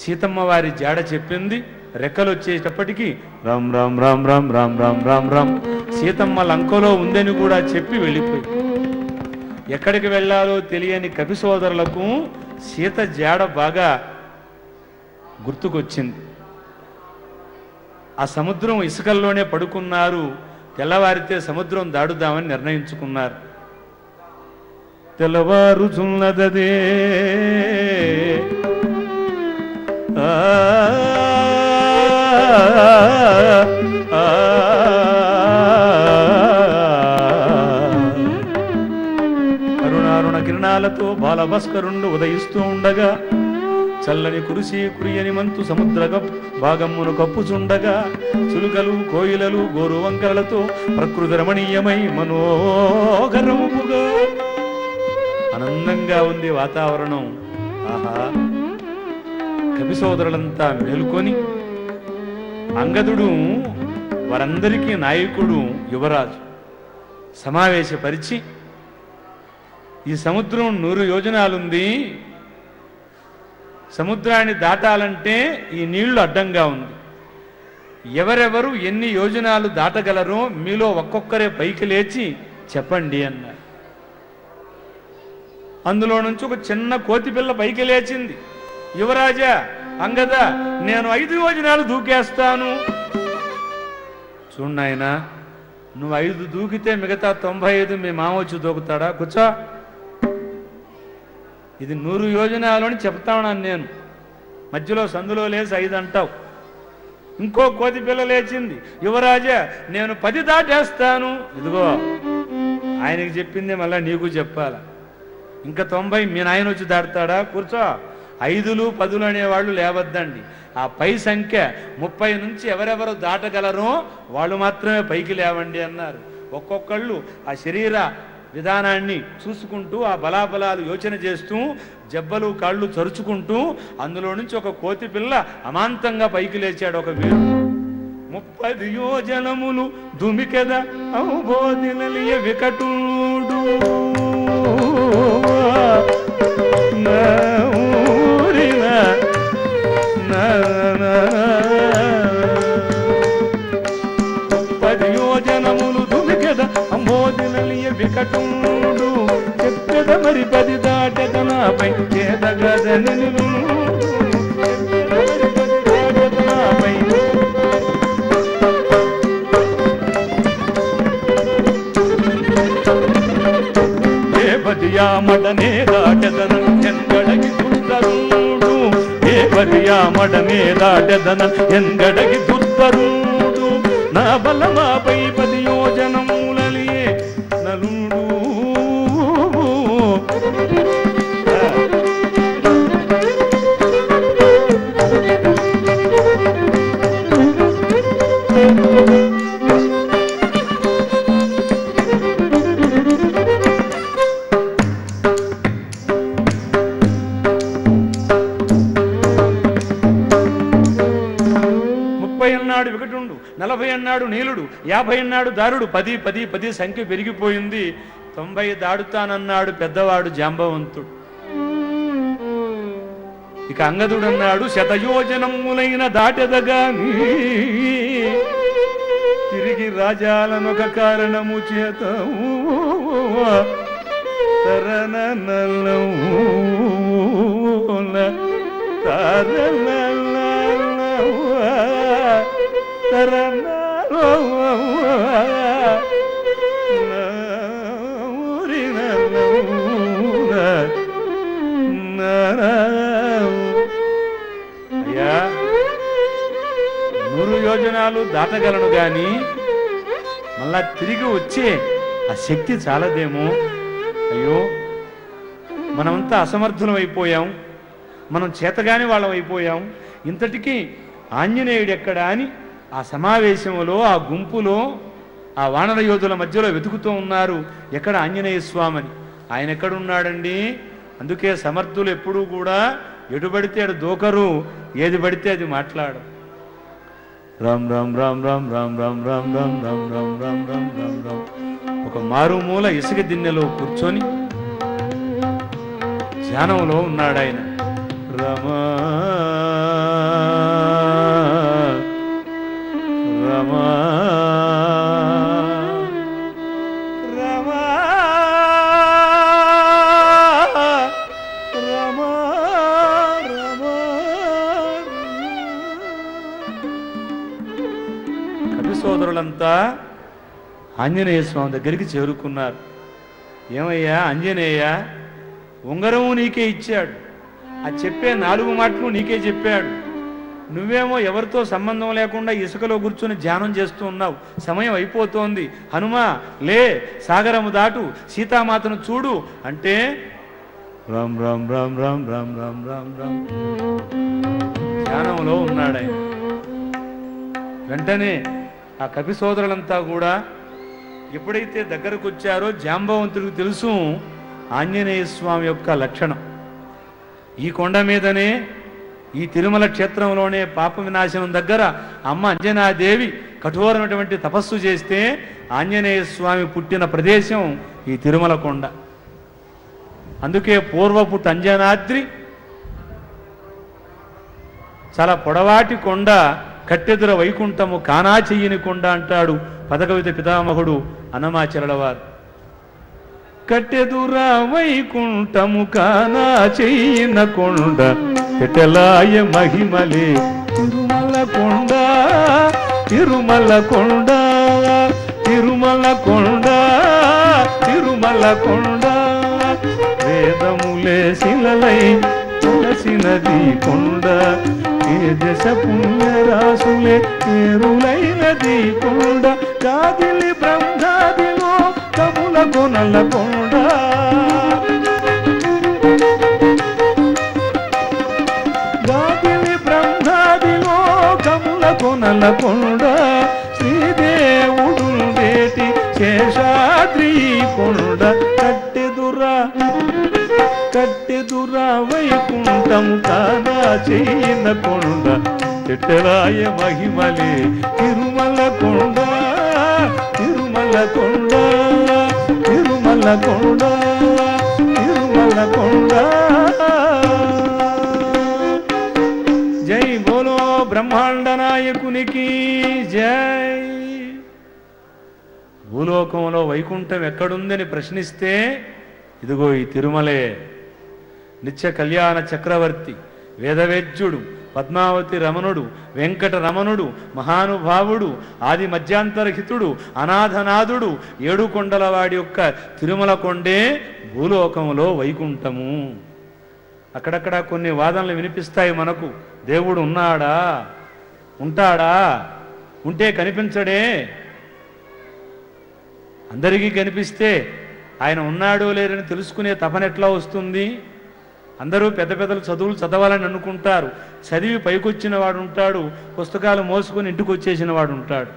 సీతమ్మ వారి జాడ చెప్పింది. రెక్కలు వచ్చేటప్పటికీ రామ్ రామ్ రామ్ రామ్ రామ్ రామ్ రామ్ రామ్ సీతమ్మ లంకలో ఉందని కూడా చెప్పి వెళ్ళిపోయి. ఎక్కడికి వెళ్ళాలో తెలియని కపి సోదరులకు సీత జాడ బాగా గుర్తుకొచ్చింది. ఆ సముద్రం ఇసుకల్లోనే పడుకున్నారు. తెల్లవారితే సముద్రం దాడుదామని నిర్ణయించుకున్నారు. తెల్లవారుచున్నదే అరుణారుణ కిరణాలతో బాలభస్కరుండు ఉదయిస్తూ ఉండగా చల్లని కురియని మంతు సముద్ర భాగమును కప్పుచుండగా చులుకలు కోయిలలు గోరు వంకలతో ప్రకృతి రమణీయమై మనోహరముగా ఆనందంగా ఉంది వాతావరణం. ఆహా, కవి సోదరులంతా మేలుకొని అంగదుడు వారందరికీ నాయకుడు, యువరాజు సమావేశపరిచి ఈ సముద్రం 100 యోజనాలుంది, సముద్రాన్ని దాటాలంటే ఈ నీళ్లు అడ్డంగా ఉంది, ఎవరెవరు ఎన్ని యోజనాలు దాటగలరో మీలో ఒక్కొక్కరే పైకి లేచి చెప్పండి అన్నారు. అందులో నుంచి ఒక చిన్న కోతిపిల్ల పైకి లేచింది. యువరాజా, అంగద, నేను 5 యోజనాలు దూకేస్తాను. చూడాయనా, నువ్వు 5 దూకితే మిగతా 95 మీ మామ వచ్చి దూకుతాడా? కూర్చో, ఇది 100 యోజనాలు అని చెప్తాను నేను. మధ్యలో సందులో లేచి 5 అంటావు. ఇంకో కోతి పిల్ల లేచింది. యువరాజా, నేను 10 దాటేస్తాను. ఇదిగో, ఆయనకి చెప్పింది మళ్ళీ నీకు చెప్పాలా? ఇంకా 90 మీ నాయన వచ్చి దాటుతాడా? కూర్చో. 5లు 10లు అనేవాళ్ళు లేవద్దండి. ఆ పై సంఖ్య 30 నుంచి ఎవరెవరు దాటగలరో వాళ్ళు మాత్రమే పైకి లేవండి అన్నారు. ఒక్కొక్కళ్ళు ఆ శరీర విధానాన్ని చూసుకుంటూ ఆ బలాబలాలు యోచన చేస్తూ జబ్బలు కాళ్ళు చరుచుకుంటూ అందులో నుంచి ఒక కోతి పిల్ల అమాంతంగా పైకి లేచాడు. ఒక వీరుడు 30 యోజనములు దుమికెద ఔబోధినలియ వికటుడు వికటుడు చెప్పెద మరి 10 దాటెదనాపై చేదగదని దేవదియా మడనే దాటెదన చెంగడకి సుందరుడు నాడనే దాటెదన ఎంగడగి దుర్ధరుడు నా బలమాపై 10 యోజనములలియే నలుడు అన్నాడు వికటుండు, 40 అన్నాడు నీలుడు, 50 అన్నాడు దారుడు, 10 10 10 సంఖ్య పెరిగిపోయింది. 90 దాడుతానన్నాడు పెద్దవాడు జాంబవంతుడు. ఇక అంగదుడన్నాడు 100 యోజనములైన దాటెదగాని తిరిగి రాజాలనొక కారణము చేత అయ్యా 100 యోజనాలు దాటగలను గాని మళ్ళా తిరిగి వచ్చే ఆ శక్తి చాలదేమో. అయ్యో మనమంతా అసమర్థులం అయిపోయాం, మనం చేతగాని వాళ్ళం అయిపోయాం. ఇంతటికీ ఆంజనేయుడు ఎక్కడా అని ఆ సమావేశంలో ఆ గుంపులో ఆ వానర యోధుల మధ్యలో వెతుకుతూ ఉన్నారు ఎక్కడ ఆంజనేయ స్వామిని. ఆయన ఎక్కడున్నాడండి? అందుకే సమర్థులు ఎప్పుడూ కూడా ఎటు పడితే అటు దోకరు, ఏది పడితే అది మాట్లాడు. రామ్ రామ్ రామ్ రామ్ రామ్ రామ్ రామ్ రామ్ రామ్ రామ్ రామ్ రామ్ రామ్ రామ్. ఒక మారుమూల ఇసుక దిన్నెలో కూర్చొని ధ్యానంలో ఉన్నాడు ఆయన. రమా రమా రమా రమా రమా. కవి సోదరులంతా ఆంజనేయ స్వామి దగ్గరికి చేరుకున్నారు. ఏమయ్యా ఆంజనేయ, ఉంగరము నీకే ఇచ్చాడు, ఆ చెప్పే 4 మాటలు నీకే చెప్పాడు. నువ్వేమో ఎవరితో సంబంధం లేకుండా ఇసుకలో కూర్చొని ధ్యానం చేస్తూ ఉన్నావు. సమయం అయిపోతోంది, హనుమా లే, సాగరము దాటు, సీతామాతను చూడు అంటే రామ్ రామ్ రామ్ రామ్ రామ్ రామ్ రామ్ రామ్ ధ్యానంలో ఉన్నాడు ఆయన. వెంటనే ఆ కవి సోదరులంతా కూడా ఎప్పుడైతే దగ్గరకు వచ్చారో జాంబవంతుడికి తెలుసు ఆంజనేయ స్వామి యొక్క లక్షణం. ఈ కొండ మీదనే, ఈ తిరుమల క్షేత్రంలోనే పాప వినాశనం దగ్గర అమ్మ అంజనాదేవి కఠోరమైనటువంటి తపస్సు చేస్తే ఆంజనేయ స్వామి పుట్టిన ప్రదేశం ఈ తిరుమల కొండ. అందుకే పూర్వపు అంజనాద్రి చాలా పొడవాటి కొండ, కట్టెదుర వైకుంఠము కానా చెయ్యని కొండ అంటాడు పదకవిత పితామహుడు అన్నమాచరల వారు. కట్టెదుర వైకుంఠము కానా చెయ్యన కొండ పెట్టలాయ మహిమలే తిరుమల కొండ తిరుమల కొండ తిరుమల కొండ తిరుమల కొండ. వేదములే శిలలై తులసినది కొండ, ఏ దశ పుణ్యరాసులే పేరులైనది కొండ. కాదిలి బ్రహ్మాదిలో కముల కొనల కొండ, గాదిలి బ్రహ్మాదిలో కముల కొనల కొండ. శ్రీదేవుడు వేటి శేషాద్రి కొండ. కట్టెదురా వైకుంఠం కానా చెయ్యన కొండ పెట్టలాయ మహిమలే తిరుమల కొండ తిరుమల కొండ తిరుమల కొండ తిరుమల కొండ. జై బోలో బ్రహ్మాండ నాయకునికి జై. భూలోకంలో వైకుంఠం ఎక్కడుందని ప్రశ్నిస్తే ఇదిగో ఈ తిరుమలే. నిత్య కళ్యాణ చక్రవర్తి, వేదవేద్యుడు, పద్మావతి రమణుడు, వెంకట రమణుడు, మహానుభావుడు, ఆది మధ్యాంతరహితుడు, అనాథనాథుడు, 7 కొండల వాడి యొక్క తిరుమల కొండే భూలోకంలో వైకుంఠము. అక్కడక్కడ కొన్ని వాదనలు వినిపిస్తాయి మనకు. దేవుడు ఉన్నాడా, ఉంటాడా, ఉంటే కనిపించడే. అందరికీ కనిపిస్తే ఆయన ఉన్నాడో లేరని తెలుసుకునే తపన ఎట్లా వస్తుంది? అందరూ పెద్ద పెద్దలు చదువులు చదవాలని అనుకుంటారు. చదివి పైకొచ్చిన వాడు ఉంటాడు, పుస్తకాలు మోసుకొని ఇంటికి వచ్చేసిన వాడు ఉంటాడు.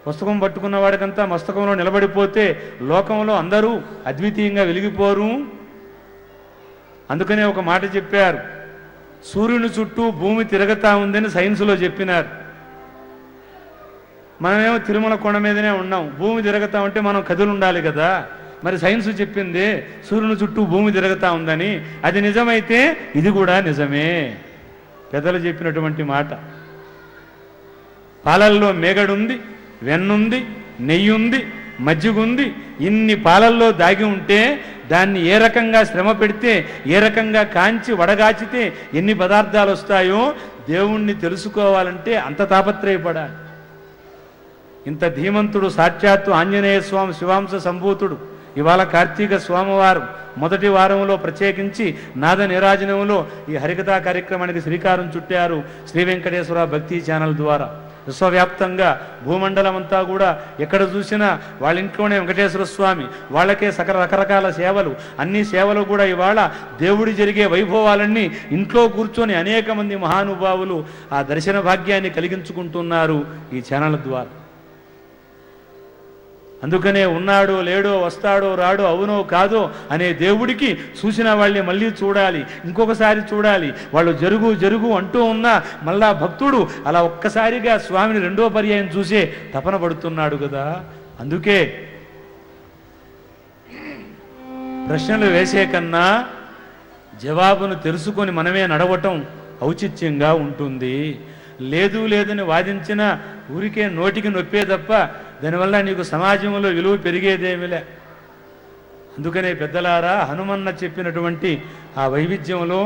పుస్తకం పట్టుకున్న వాడికంతా మస్తకంలో నిలబడిపోతే లోకంలో అందరూ అద్వితీయంగా వెలిగిపోరు. అందుకనే ఒక మాట చెప్పారు, సూర్యుని చుట్టూ భూమి తిరగతా ఉందని సైన్స్లో చెప్పినారు. మనమేమో తిరుమల కొండ మీదనే ఉన్నాం, భూమి తిరగతా ఉంటే మనం కదులు ఉండాలి కదా. మరి సైన్స్ చెప్పింది సూర్యుని చుట్టూ భూమి తిరగతా ఉందని. అది నిజమైతే ఇది కూడా నిజమే, పెద్దలు చెప్పినటువంటి మాట. పాలల్లో మేగడుంది, వెన్నుంది, నెయ్యుంది, మజ్జిగుంది. ఇన్ని పాలల్లో దాగి ఉంటే దాన్ని ఏ రకంగా శ్రమ పెడితే, ఏ రకంగా కాంచి వడగాచితే ఎన్ని పదార్థాలు వస్తాయో దేవుణ్ణి తెలుసుకోవాలంటే అంత తాపత్రయపడాలి. ఇంత ధీమంతుడు సాక్షాత్తు ఆంజనేయ స్వామి శివాంశ సంభూతుడు. ఇవాళ కార్తీక స్వామివారం మొదటి వారంలో ప్రత్యేకించి నాద నిరాజనంలో ఈ హరికథా కార్యక్రమానికి శ్రీకారం చుట్టారు శ్రీ వెంకటేశ్వర భక్తి ఛానల్ ద్వారా. విశ్వవ్యాప్తంగా భూమండలం అంతా కూడా ఎక్కడ చూసినా వాళ్ళ ఇంట్లోనే వెంకటేశ్వర స్వామి, వాళ్ళకే రకరకాల సేవలు. అన్ని సేవలు కూడా ఇవాళ దేవుడి జరిగే వైభవాలన్నీ ఇంట్లో కూర్చొని అనేక మంది మహానుభావులు ఆ దర్శన భాగ్యాన్ని కలిగించుకుంటున్నారు ఈ ఛానల్ ద్వారా. అందుకనే ఉన్నాడో లేడో, వస్తాడో రాడో, అవునో కాదో అనే దేవుడికి చూసిన వాళ్ళని మళ్ళీ చూడాలి, ఇంకొకసారి చూడాలి. వాళ్ళు జరుగు జరుగు అంటూ ఉన్నా మళ్ళా భక్తుడు అలా ఒక్కసారిగా స్వామిని రెండో పర్యాయం చూసే తపన పడుతున్నాడు కదా. అందుకే ప్రశ్నలు వేసే కన్నా జవాబును తెలుసుకొని మనమే నడవటం ఔచిత్యంగా ఉంటుంది. లేదు లేదని వాదించిన ఊరికే నోటికి నొప్పే తప్ప దానివల్ల నీకు సమాజంలో విలువ పెరిగేదేమిలే. అందుకనే పెద్దలారా, హనుమన్న చెప్పినటువంటి ఆ వైవిధ్యంలో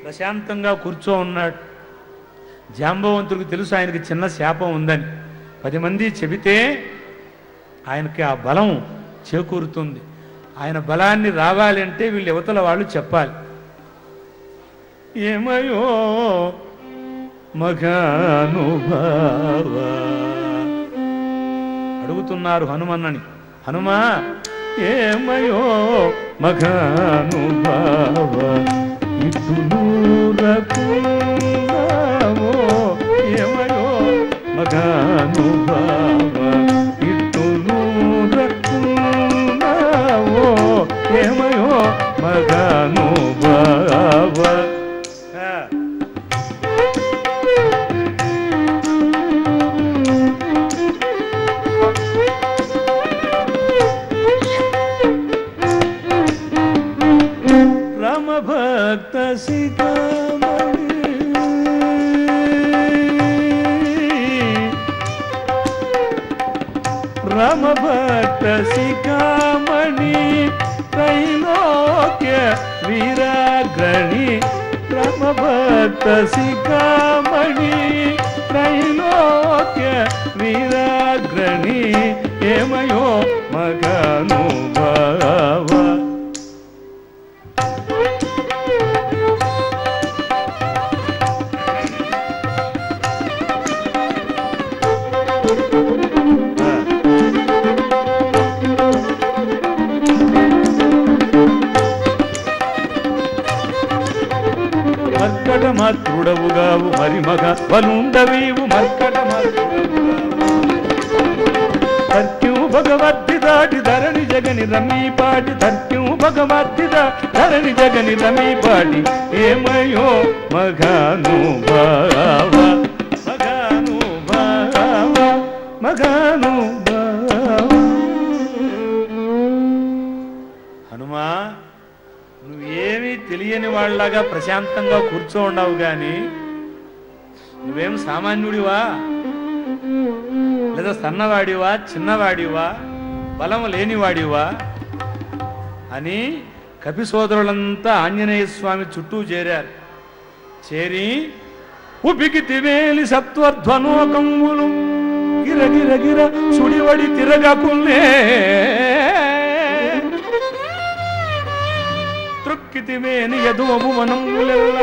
ప్రశాంతంగా కూర్చో ఉన్నాడు. జాంబవంతుడికి తెలుసు ఆయనకి చిన్న శాపం ఉందని. 10 మంది చెబితే ఆయనకి ఆ బలం చేకూరుతుంది. ఆయన బలాన్ని రావాలి అంటే వీళ్ళు యువతల వాళ్ళు చెప్పాలి. ఏమయో మగానుభావ అడుగుతున్నారు హనుమన్నని. హనుమా ఏమయో మగానుభావ ఇటునూరకున్నావో, ఏమయో మగానుభావ ఇటునూరకున్నావో, ఏమయో మగానుభావ. భక్త సీతామణి రామ భక్త శిఖామణి త్రైలోక్య వీరాగ్రణి. రామ భక్త శిఖామణి త్రైలోక్య వీరాగ్రణి, ఏమయో మగానుభావ. మర్కట మాతృడవుగావు మరి మగ వలుండవీవు. మర్కట తర్క్యూ భగవద్ది దాటి ధరణి జగని రమీపాటి. తర్క్యూ భగవద్ది ధరణి జగని రమీపాటి, ఏమయో మగానుభావ. మగానుభావ మగానుభావ. హనుమా, నువ్వేమీ తెలియని వాళ్ళలాగా ప్రశాంతంగా కూర్చో ఉండవు కానీ నువ్వేం సామాన్యుడివా, లేదా సన్నవాడివా, చిన్నవాడివా, బలం లేనివాడివా అని కపి సోదరులంతా ఆంజనేయ స్వామి చుట్టూ చేరారు. చేరి ఉపికి తివేలి సత్వర్ధ్వనోకంగులు గిరగిరగిర సుడివడి తిరగకుల్లే. త్రుక్కి దృక్కితివేని యదువము వనములెల్ల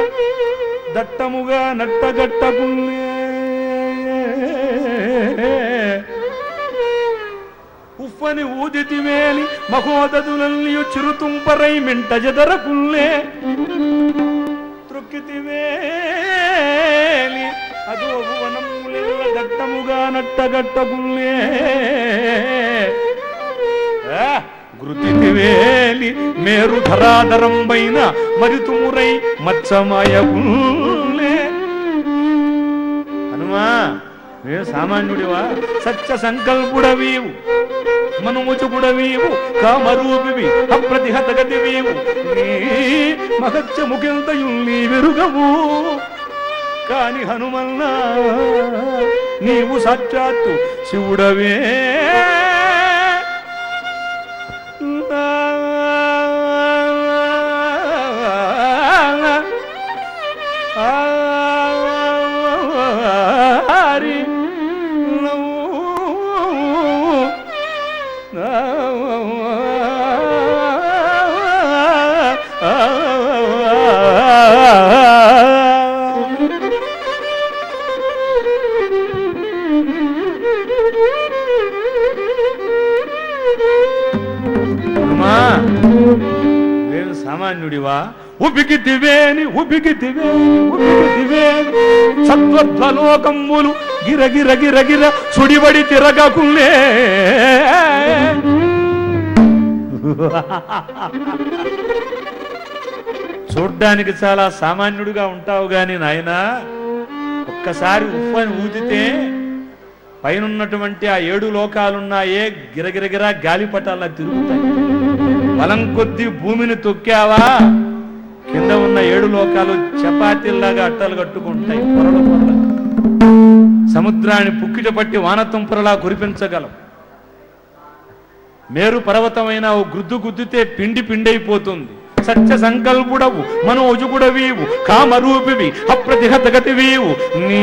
దట్టముగా నట్టగట్టకుల్లే ఉఫ్ఫని ఊదితివేని మహోదదులల్లియు చిరుతుంపరై మింట జదరకుల్లే త్రొక్కితివేలి అదోవు వనములెల్ల దట్టముగా నట్టగట్టకుల్లే గురుతివేలి మేరు ధరాధరంబైన మరితుమురై మత్సమయకుల్లే హనుమా వే సామాన్యుడివా సత్య సంకల్పుడవీవు మనుముచుకుడవీవు కామరూపివి అప్రతిహత గతివీవు నీ మహత్య ముఖంతయు నీ వెరుగవు కాని హనుమన్నా నీవు సాక్షాత్తు శివుడవే సామాన్యుడివా ఉబికితివేని సత్వధ్వలోకమ్ములు గిరగిర గిరగిర సుడిబడి తిరగకులే చూడ్డానికి చాలా సామాన్యుడిగా ఉంటావు గాని నాయనా ఒక్కసారి ఉఫ్ఫని ఊదితే పైనున్నటువంటి ఆ 7 లోకాలున్నాయే గిరగిరగిరా గాలిపటాలా తిరుగుతాయి. బలం కొద్దీ భూమిని తొక్కావా కింద ఉన్న 7 లోకాలు చపాతీల్లాగా అట్టలు కట్టుకుంటాయి. పొరల పొరల సముద్రాన్ని పుక్కిట పట్టి వానతుంపరలా కురిపించగలం. మేరు పర్వతమైన ఓ గుద్దు గుద్దితే పిండి పిండైపోతుంది. సత్య సంకల్పుడవు మనోజుగుడవీవు కామరూపివి అప్రతిహత గతివీవు నీ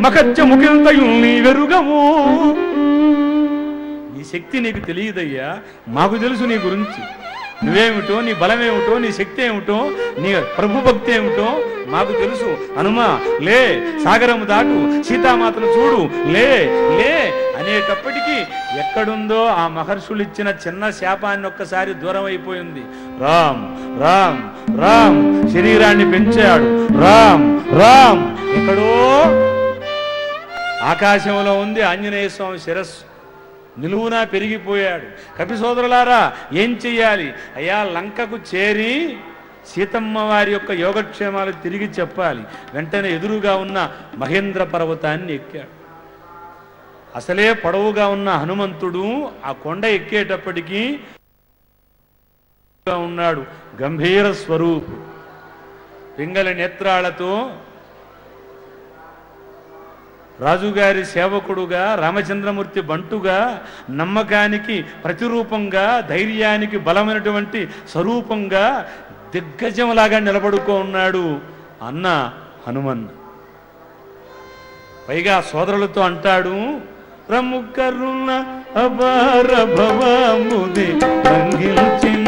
మకచ్చ ముఖంతయు నీ వెరుగవు. నీ శక్తి నీకు తెలియదయ్యా, మాకు తెలుసు నీ గురించి. నువ్వేమిటో, నీ బలమేమిటో, నీ శక్తి ఏమిటో, నీ ప్రభుభక్తి ఏమిటో మాకు తెలుసు. హనుమా లే, సాగరము దాటు, సీతామాతను చూడు, లే లే అనేటప్పటికీ ఎక్కడుందో ఆ మహర్షులు ఇచ్చిన చిన్న శాపాన్ని ఒక్కసారి దూరం అయిపోయింది. రామ్ రామ్ రామ్ శరీరాన్ని పెంచాడు. రామ్ రామ్ ఎక్కడో ఆకాశంలో ఉంది ఆంజనేయ స్వామి శిరస్సు. నిలువునా పెరిగిపోయాడు. కపి సోదరులారా ఏం చెయ్యాలి? అయ్యా లంకకు చేరి సీతమ్మ వారి యొక్క యోగక్షేమాలు తిరిగి చెప్పాలి. వెంటనే ఎదురుగా ఉన్న మహేంద్ర పర్వతాన్ని ఎక్కాడు. అసలే పొడవుగా ఉన్న హనుమంతుడు ఆ కొండ ఎక్కేటప్పటికీ ఉన్నాడు. గంభీర స్వరూపు, పింగళ నేత్రాలతో రాజుగారి సేవకుడుగా, రామచంద్రమూర్తి బంటుగా, నమ్మకానికి ప్రతిరూపంగా, ధైర్యానికి బలమైనటువంటి స్వరూపంగా దిగ్గజంలాగా నిలబడుకో ఉన్నాడు అన్న హనుమన్. పైగా సోదరులతో అంటాడు, ప్రముఖరున్న అపార భవముది రంగిల్చిన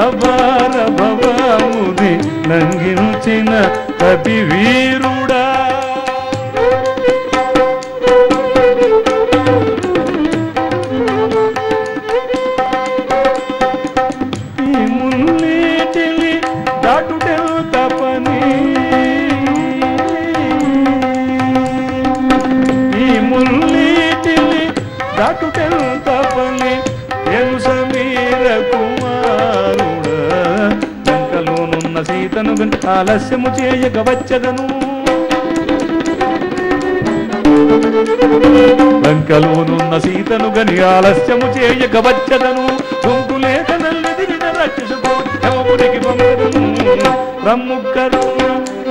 అపార భవముది నంగిల్చిన కపి వీరుడా. ఈ మున్నేటిని దాటుటెంత పని, ఈ మున్నేటిని దాటుటెంత పని ఎను సమీర కుమారుడా. లంకలోనున్న సీతను ఆలస్యము చేయక వచ్చదను, లంకలోనున్న సీతను గని ఆలస్యము చేయక వచ్చదను. సొంకులేక నల్లెదిరిన రక్షసుకోడికి పంపదను. ప్రముఖరు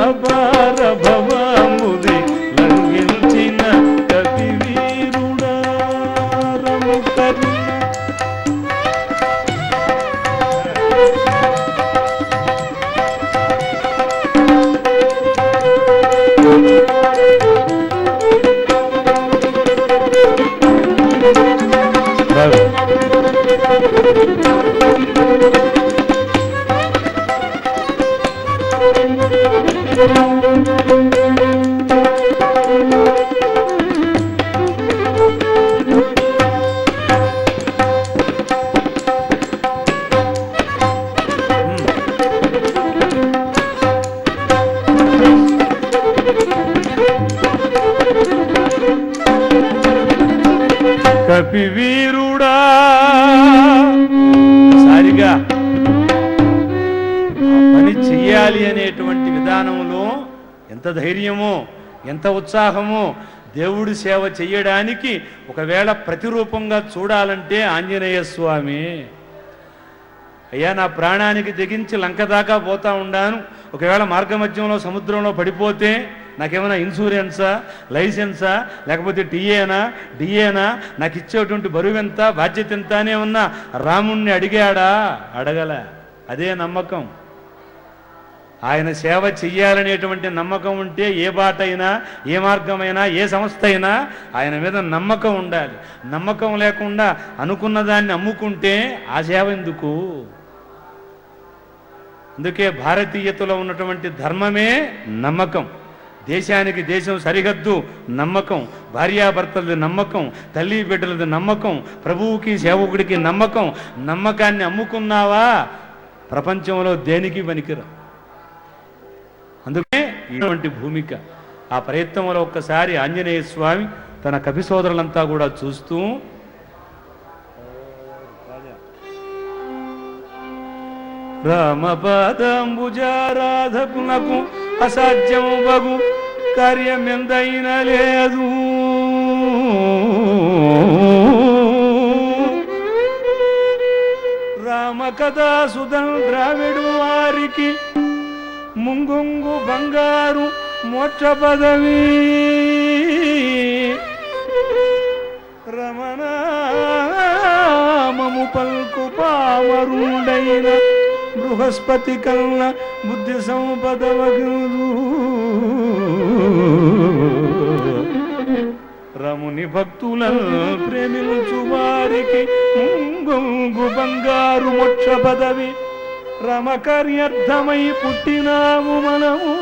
అపార భవముది లంఘించిన కపి వీరుడా. ప్రముఖరు కపివీరుడా సారిగా పని చెయ్యాలి అనేటువంటి విధానంలో ఎంత ధైర్యమో ఎంత ఉత్సాహమో, దేవుడి సేవ చెయ్యడానికి ఒకవేళ ప్రతిరూపంగా చూడాలంటే ఆంజనేయ స్వామి. అయ్యా, నా ప్రాణానికి తెగించి లంక దాకా పోతా ఉండాను, ఒకవేళ మార్గమధ్యంలో సముద్రంలో పడిపోతే నాకేమైనా ఇన్సూరెన్సా, లైసెన్సా, లేకపోతే డిఏనా, నాకు ఇచ్చేటువంటి బరువు ఎంత, బాధ్యత ఎంత అనే ఉన్నా రాముణ్ణి అడిగాడా? అడగల. అదే నమ్మకం. ఆయన సేవ చెయ్యాలనేటువంటి నమ్మకం ఉంటే ఏ బాట అయినా, ఏ మార్గమైనా, ఏ సంస్థ అయినా ఆయన మీద నమ్మకం ఉండాలి. నమ్మకం లేకుండా అనుకున్న దాన్ని అమ్ముకుంటే ఆ సేవ ఎందుకు? అందుకే భారతీయతలో ఉన్నటువంటి ధర్మమే నమ్మకం. దేశానికి దేశం సరిహద్దు నమ్మకం, భార్యాభర్తలది నమ్మకం, తల్లి బిడ్డలది నమ్మకం, ప్రభువుకి సేవకుడికి నమ్మకం. నమ్మకాన్ని అమ్ముకున్నావా ప్రపంచంలో దేనికి పనికిరా. అందుకే ఇటువంటి భూమిక. ఆ ప్రయత్నంలో ఒక్కసారి ఆంజనేయ స్వామి తన కవి సోదరులంతా కూడా చూస్తూ రామపాదంబుజారాధకునకు అసాధ్యము బగు కార్యమెందైన లేదు, రామకథా సుధన్ ద్రావిడు వారికి ముంగుంగు బంగారు మోక్ష పదవి, రమణామము పల్కు పామరుండైన బృహస్పతి కల్ల బుద్ధి సంపదవగు, రముని భక్తులను ప్రేమించు వారికి ముంగు బంగారు మోక్ష పదవి, రమకర్యర్థమై పుట్టినాము మనము,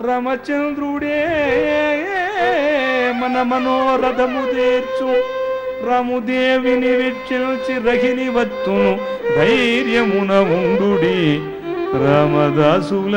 రమచంద్రుడే మన మనోరథము తీర్చు, రాముదేవిని వీక్షించి రహిని వత్తును ధైర్యమున ఉండుడి రామదాసుల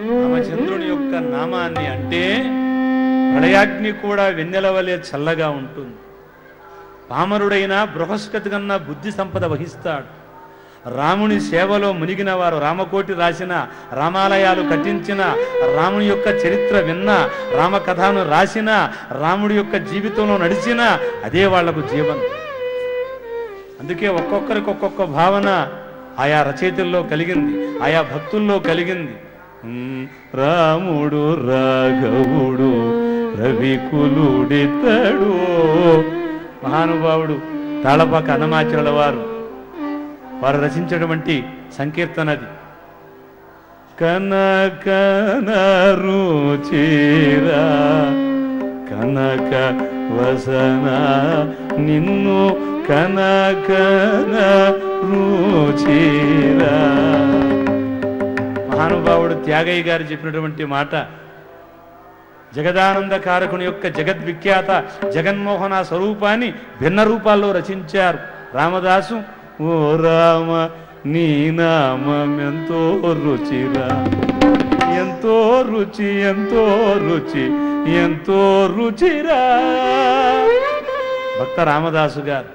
రామచంద్రుని యొక్క నామాన్ని అంటే ప్రళయాగ్ని కూడా వెన్నెల వలె చల్లగా ఉంటుంది. పామరుడైన బృహస్పతి కన్నా బుద్ధి సంపద వహిస్తాడు. రాముని సేవలో మునిగిన వారు, రామకోటి రాసిన, రామాలయాలు కట్టించిన, రాముని యొక్క చరిత్ర విన్న, రామకథను రాసిన, రాముడి యొక్క జీవితంలో నడిచిన అదే వాళ్లకు జీవనం. అందుకే ఒక్కొక్కరికి ఒక్కొక్క భావన ఆయా రచయితల్లో కలిగింది, ఆయా భక్తుల్లో కలిగింది. రాముడు రాఘవుడు రవికులుడితడు. మహానుభావుడు తాళపాక అన్నమాచార్యుల వారు రచించినటువంటి సంకీర్తనది. కనకన రుచిరా కనక వసన నిన్ను కనకన రుచిరా. మహానుభావుడు త్యాగయ్య గారు చెప్పినటువంటి మాట. జగదానంద కారకుని యొక్క జగద్విఖ్యాత జగన్మోహన స్వరూపాన్ని భిన్న రూపాల్లో రచించారు రామదాసు. ఓ రామ నీ నామెంతో రుచిరా, ఎంతో రుచి, ఎంతో రుచి, ఎంతో రుచిరా. భక్త రామదాసు గారు.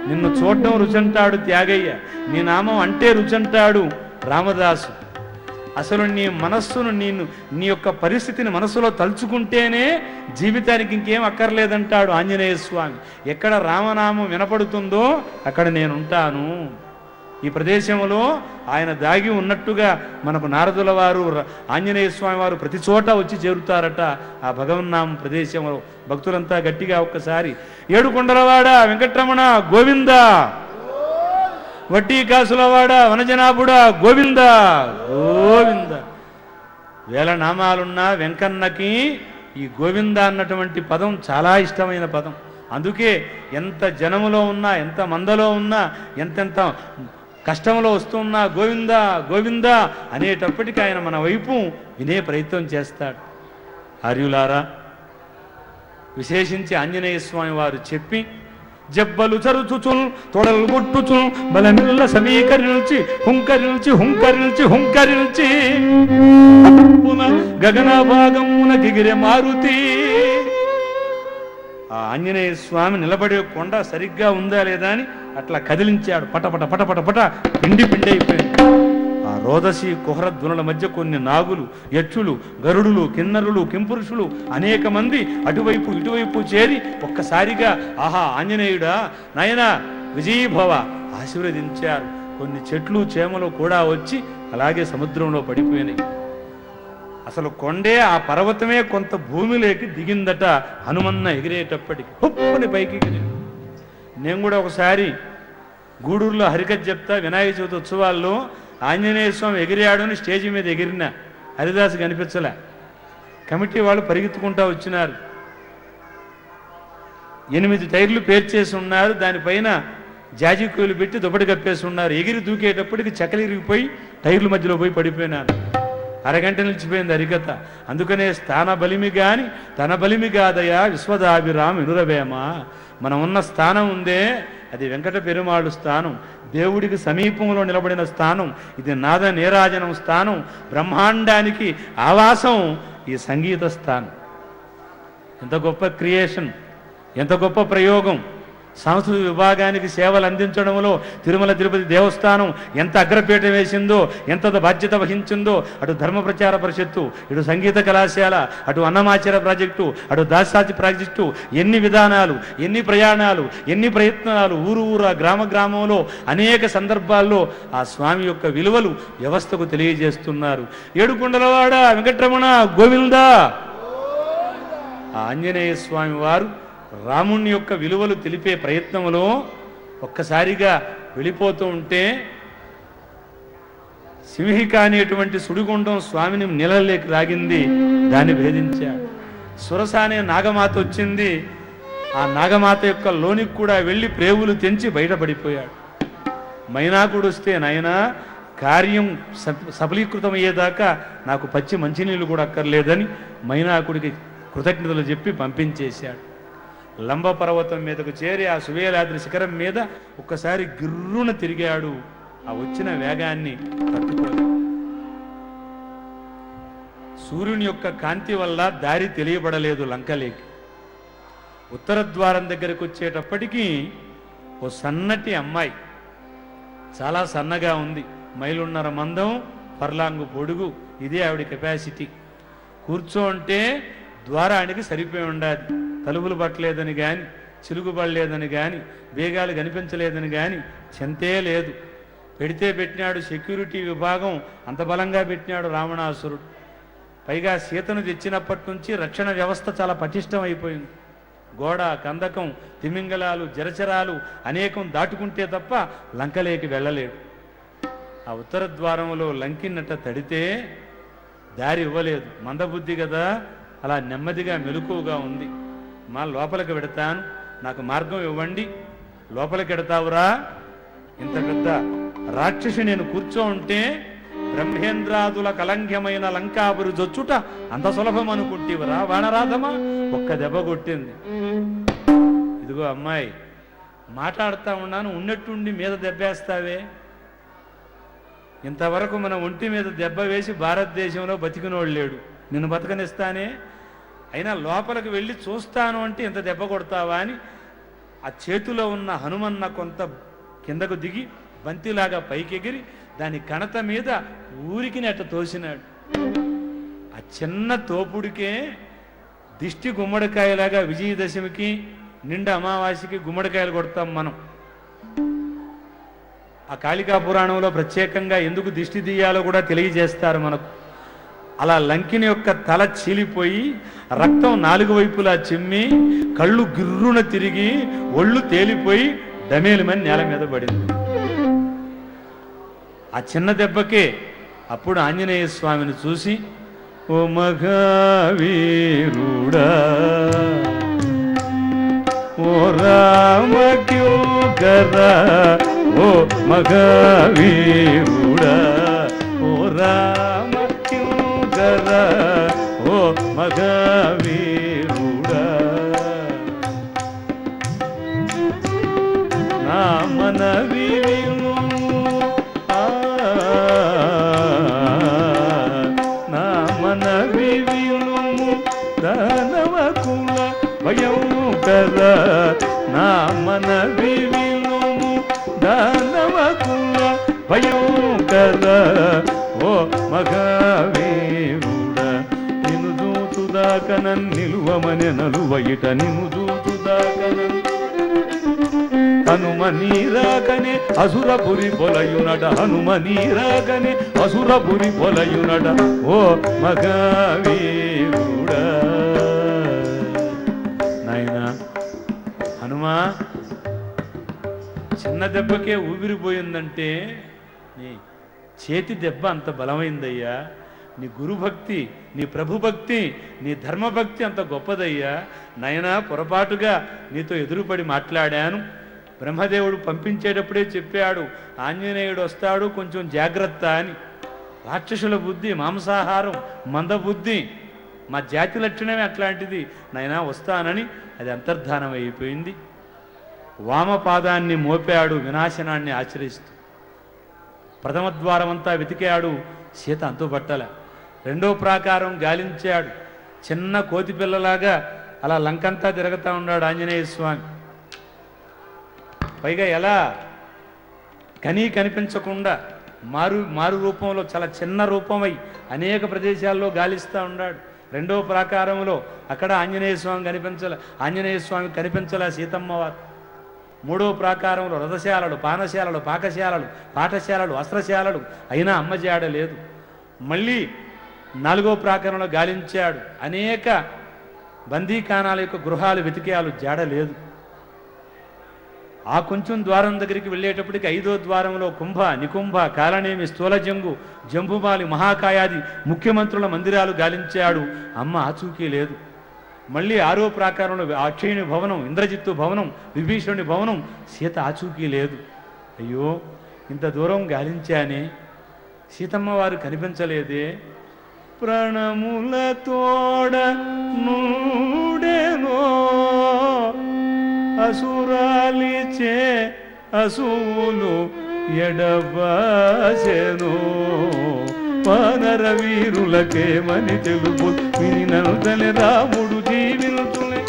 నిన్ను చూడడం రుచంటాడు త్యాగయ్య, నీ నామం అంటే రుచంటాడు రామదాసు. అసలు నీ మనస్సును నీ యొక్క పరిస్థితిని మనసులో తలుచుకుంటేనే జీవితానికి ఇంకేం అక్కర్లేదంటాడు ఆంజనేయ స్వామి. ఎక్కడ రామనామం వినపడుతుందో అక్కడ నేనుంటాను. ఈ ప్రదేశంలో ఆయన దాగి ఉన్నట్టుగా మనకు నారదుల వారు, ఆంజనేయ స్వామి వారు ప్రతి చోట వచ్చి చేరుతారట ఆ భగవన్నామం ప్రదేశంలో. భక్తులంతా గట్టిగా ఒక్కసారి ఏడుకొండలవాడ వెంకటరమణ గోవింద, వడ్డీ కాసులవాడ వనజనాభుడ గోవింద గోవింద. వేల నామాలున్న వెంకన్నకి ఈ గోవింద అన్నటువంటి పదం చాలా ఇష్టమైన పదం. అందుకే ఎంత జనములో ఉన్నా, ఎంత మందలో ఉన్నా, ఎంతెంత కష్టంలో వస్తున్నా గోవింద గోవింద అనేటప్పటికీ ఆయన మన వైపు వినే ప్రయత్నం చేస్తాడు. ఆర్యులారా, విశేషించి ఆంజనేయ స్వామి వారు చెప్పి జబ్బలు చరుచుచుల్ తొడలు కొట్టుచుల్ బలమిల్ల సమీకరించి హుంకరించి హుంకరించి హుంకరించి గగన భాగమున గిగిరే మారుతి. ఆ ఆంజనేయ స్వామి నిలబడే కొండ సరిగ్గా ఉందా లేదా అని అట్లా కదిలించాడు. పటపట పటపట పట పిండి పిండి అయిపోయింది. ఆ రోదసి కుహరధ్వనుల మధ్య కొన్ని నాగులు, యక్షులు, గరుడులు, కిన్నరులు, కింపురుషులు అనేక మంది అటువైపు ఇటువైపు చేరి ఒక్కసారిగా ఆహా ఆంజనేయుడా నాయనా విజయీభవ ఆశీర్వదించారు. కొన్ని చెట్లు చేమలు కూడా వచ్చి అలాగే సముద్రంలో పడిపోయినాయి. అసలు కొండే ఆ పర్వతమే కొంత భూమిలోకి దిగిందట హనుమన్న ఎగిరేటప్పటికి. హుప్పని పైకి ఎగిరి. నేను కూడా ఒకసారి గూడూరులో హరికథ చెప్తా, వినాయక చవితి ఉత్సవాల్లో ఆంజనేయ స్వామి ఎగిరాడు అని స్టేజి మీద ఎగిరిన హరిదాసు కనిపించలే. కమిటీ వాళ్ళు పరిగెత్తుకుంటా వచ్చినారు. 8 టైర్లు పేర్చేసి ఉన్నారు, దానిపైన జాజికూలు పెట్టి దుప్పటి కప్పేసి ఉన్నారు. ఎగిరి దూకేటప్పటికి చక్కలు ఇరిగిపోయి టైర్ల మధ్యలో పోయి పడిపోయినారు. అరగంట నిలిచిపోయింది హరికథ. అందుకనే స్థాన బలిమి గాని తన బలిమి కాదయా విశ్వదాభిరామ వినురవేమ. మనం ఉన్న స్థానం ఉందే అది వెంకట పెరుమాళు స్థానం, దేవుడికి సమీపంలో నిలబడిన స్థానం. ఇది నాద నీరాజనం స్థానం, బ్రహ్మాండానికి ఆవాసం ఈ సంగీత స్థానం. ఎంత గొప్ప క్రియేషన్, ఎంత గొప్ప ప్రయోగం. సాంస్కృతిక విభాగానికి సేవలు అందించడంలో తిరుమల తిరుపతి దేవస్థానం ఎంత అగ్రపీఠ వేసిందో, ఎంత బాధ్యత వహించిందో. అటు ధర్మ ప్రచార పరిషత్తు, ఇటు సంగీత కళాశాల, అటు అన్నమాచార ప్రాజెక్టు, అటు దాసాచి ప్రాజెక్టు, ఎన్ని విధానాలు, ఎన్ని ప్రయాణాలు, ఎన్ని ప్రయత్నాలు, ఊరు ఊరా గ్రామ గ్రామంలో అనేక సందర్భాల్లో ఆ స్వామి యొక్క విలువలు వ్యవస్థకు తెలియజేస్తున్నారు. ఏడుకొండలవాడ వెంకటరమణ గోవిందా. ఆ ఆంజనేయ స్వామి వారు రాముణ్ణి యొక్క విలువలు తెలిపే ప్రయత్నంలో ఒక్కసారిగా వెళ్ళిపోతూ ఉంటే సింహిక అనేటువంటి సుడిగుండం స్వామిని నీళ్ళలోకి లాగింది. దాన్ని భేదించాడు. సురస అనే నాగమాత వచ్చింది. ఆ నాగమాత యొక్క లోనికి కూడా వెళ్ళి ప్రేవులు తెంచి బయటపడిపోయాడు. మైనాకుడు వస్తే నాయనా కార్యం సఫలీకృతమయ్యేదాకా నాకు పచ్చి మంచినీళ్ళు కూడా అక్కర్లేదని మైనాకుడికి కృతజ్ఞతలు చెప్పి పంపించేశాడు. లంబ పర్వతం మీదకు చేరి ఆ సువేలాద్రి శిఖరం మీద ఒక్కసారి గిర్రున తిరిగాడు. ఆ వచ్చిన వేగాన్ని తట్టుకోలేదు. సూర్యుని యొక్క కాంతి వల్ల దారి తెలియబడలేదు లంకలేకి. ఉత్తర ద్వారం దగ్గరకు వచ్చేటప్పటికీ ఓ సన్నటి అమ్మాయి, చాలా సన్నగా ఉంది, 1.5 మైలు మందం, పర్లాంగు పొడుగు, ఇదే ఆవిడ కెపాసిటీ. కూర్చోంటే ద్వారానికి సరిపోయి ఉండాలి. తలుపులు పట్టలేదని కానీ, చిలుగు పడలేదని కానీ, బేగాలు కనిపించలేదని కానీ చెంతే లేదు. పెడితే పెట్టినాడు సెక్యూరిటీ విభాగం, అంత బలంగా పెట్టినాడు రావణాసురుడు. పైగా సీతను తెచ్చినప్పటి నుంచి రక్షణ వ్యవస్థ చాలా పటిష్టం అయిపోయింది. గోడ, కందకం, తిమింగలాలు, జరచరాలు అనేకం దాటుకుంటే తప్ప లంకలేకి వెళ్ళలేడు. ఆ ఉత్తర ద్వారంలో లంకినట్ట తడితే దారి ఇవ్వలేదు. మందబుద్ధి కదా, అలా నెమ్మదిగా మెలకువగా ఉంది. మా లోపలికి పెడతాను, నాకు మార్గం ఇవ్వండి. లోపలికి ఎడతావురా? ఇంత పెద్ద రాక్షసి నేను కూర్చో ఉంటే బ్రహ్మేంద్రాదుల కలంఘ్యమైన లంకాపురి జొచ్చుట అంత సులభం అనుకుంటేవరా వానరాధమా? ఒక్క దెబ్బ కొట్టింది. ఇదిగో అమ్మాయి, మాట్లాడుతూ ఉన్నాను, ఉన్నట్టుండి మీద దెబ్బేస్తావే. ఇంతవరకు మన ఒంటి మీద దెబ్బ వేసి భారతదేశంలో బతికినోడు లేడు. నిన్ను బతకనిస్తానే, అయినా లోపలికి వెళ్ళి చూస్తాను అంటే ఇంత దెబ్బ కొడతావా అని ఆ చేతిలో ఉన్న హనుమన్న కొంత కిందకు దిగి బంతిలాగా పైకెగిరి దాని కణత మీద ఊరికి నెట్ట తోసినాడు. ఆ చిన్న తోపుడికే దిష్టి గుమ్మడికాయలాగా విజయదశమికి నిండా అమావాస్యకి గుమ్మడికాయలు కొడతాం మనం. ఆ కాళికా పురాణంలో ప్రత్యేకంగా ఎందుకు దిష్టి తీయాలో కూడా తెలియజేస్తారు మనకు. అలా లంకిని యొక్క తల చీలిపోయి రక్తం 4 వైపులా చిమ్మి కళ్ళు గిర్రున తిరిగి ఒళ్ళు తేలిపోయి డమేలిమని నేల మీద పడింది. ఆ చిన్న దెబ్బకే అప్పుడు ఆంజనేయ స్వామిని చూసి, ఓ మహావీరుడా, ఓ రామక్యూకరా, ఓ మహావీరుడా, ఓ రామక్యూకరా, ఓ మహావీరుడా, నా మనవి విను, నా మనవి విను, దానవ కుల భయంకర, నా మనవి విను, దానవ కుల భయంకర, ఓ మహావీరుడ, నిన్ను దూతుదాకన నిలువమని నలువయిట, నిన్ను దూతుదాకన హనుమ నీరాకనే అసురపురి పొలయునట, హనుమ నీరాకనే అసురపురి పొలయునట, ఓ మహావీరుడా. నాయనా హనుమా, చిన్న దెబ్బకే ఊపిరిపోయిందంటే నీ చేతి దెబ్బ అంత బలమైందయ్యా. నీ గురుభక్తి, నీ ప్రభుభక్తి, నీ ధర్మభక్తి అంత గొప్పదయ్యా. నయనా పొరపాటుగా నీతో ఎదురుపడి మాట్లాడాను. బ్రహ్మదేవుడు పంపించేటప్పుడే చెప్పాడు, ఆంజనేయుడు వస్తాడు, కొంచెం జాగ్రత్త అని. రాక్షసుల బుద్ధి, మాంసాహారం, మందబుద్ధి, మా జాతి లక్షణమే అట్లాంటిది. నైనా వస్తానని అది అంతర్ధానం అయిపోయింది. వామపాదాన్ని మోపాడు వినాశనాన్ని ఆచరిస్తూ. ప్రథమ ద్వారమంతా వెతికాడు, సీత అంతుపట్టల. రెండో ప్రాకారం గాలించాడు, చిన్న కోతి పిల్లలాగా అలా లంకంతా తిరుగుతూ ఉన్నాడు ఆంజనేయ స్వామి. పైగా ఎలా కనిపించకుండా మారు రూపంలో చాలా చిన్న రూపమై అనేక ప్రదేశాల్లో గాలిస్తూ ఉన్నాడు. రెండో ప్రాకారంలో అక్కడ ఆంజనేయ స్వామి కనిపించలే సీతమ్మవారు. మూడో ప్రాకారంలో రథశాలలు, పానశాలలు, పాకశాలలు, పాఠశాలలు, అస్త్రశాలలు, అయినా అమ్మ జాడ లేదు. మళ్ళీ 4వ ప్రాకారంలో గాలించాడు, అనేక బందీకానాల యొక్క గృహాలు వెతికాలు, జాడ లేదు. ఆ కొంచెం ద్వారం దగ్గరికి వెళ్ళేటప్పటికి 5వ ద్వారంలో కుంభ, నికుంభ, కాలనేమి, స్థూలజంగు, జంబుమాలి, మహాకాయాది ముఖ్యమంత్రుల మందిరాలు గాలించాడు, అమ్మ ఆచూకీ లేదు. మళ్ళీ 6వ ప్రాకారంలో అక్షయుని భవనం, ఇంద్రజిత్తు భవనం, విభీషణుని భవనం, సీత ఆచూకీ లేదు. అయ్యో, ఇంత దూరం గాలించానే, సీతమ్మ వారు కనిపించలేదే. ప్రణముల తోడ నూడెనో అసురాలిచే అసూలు ఎడబాసెను, వానర వీరులకేమని తెలుపు వినిననుతని రాముడు జీవించులే.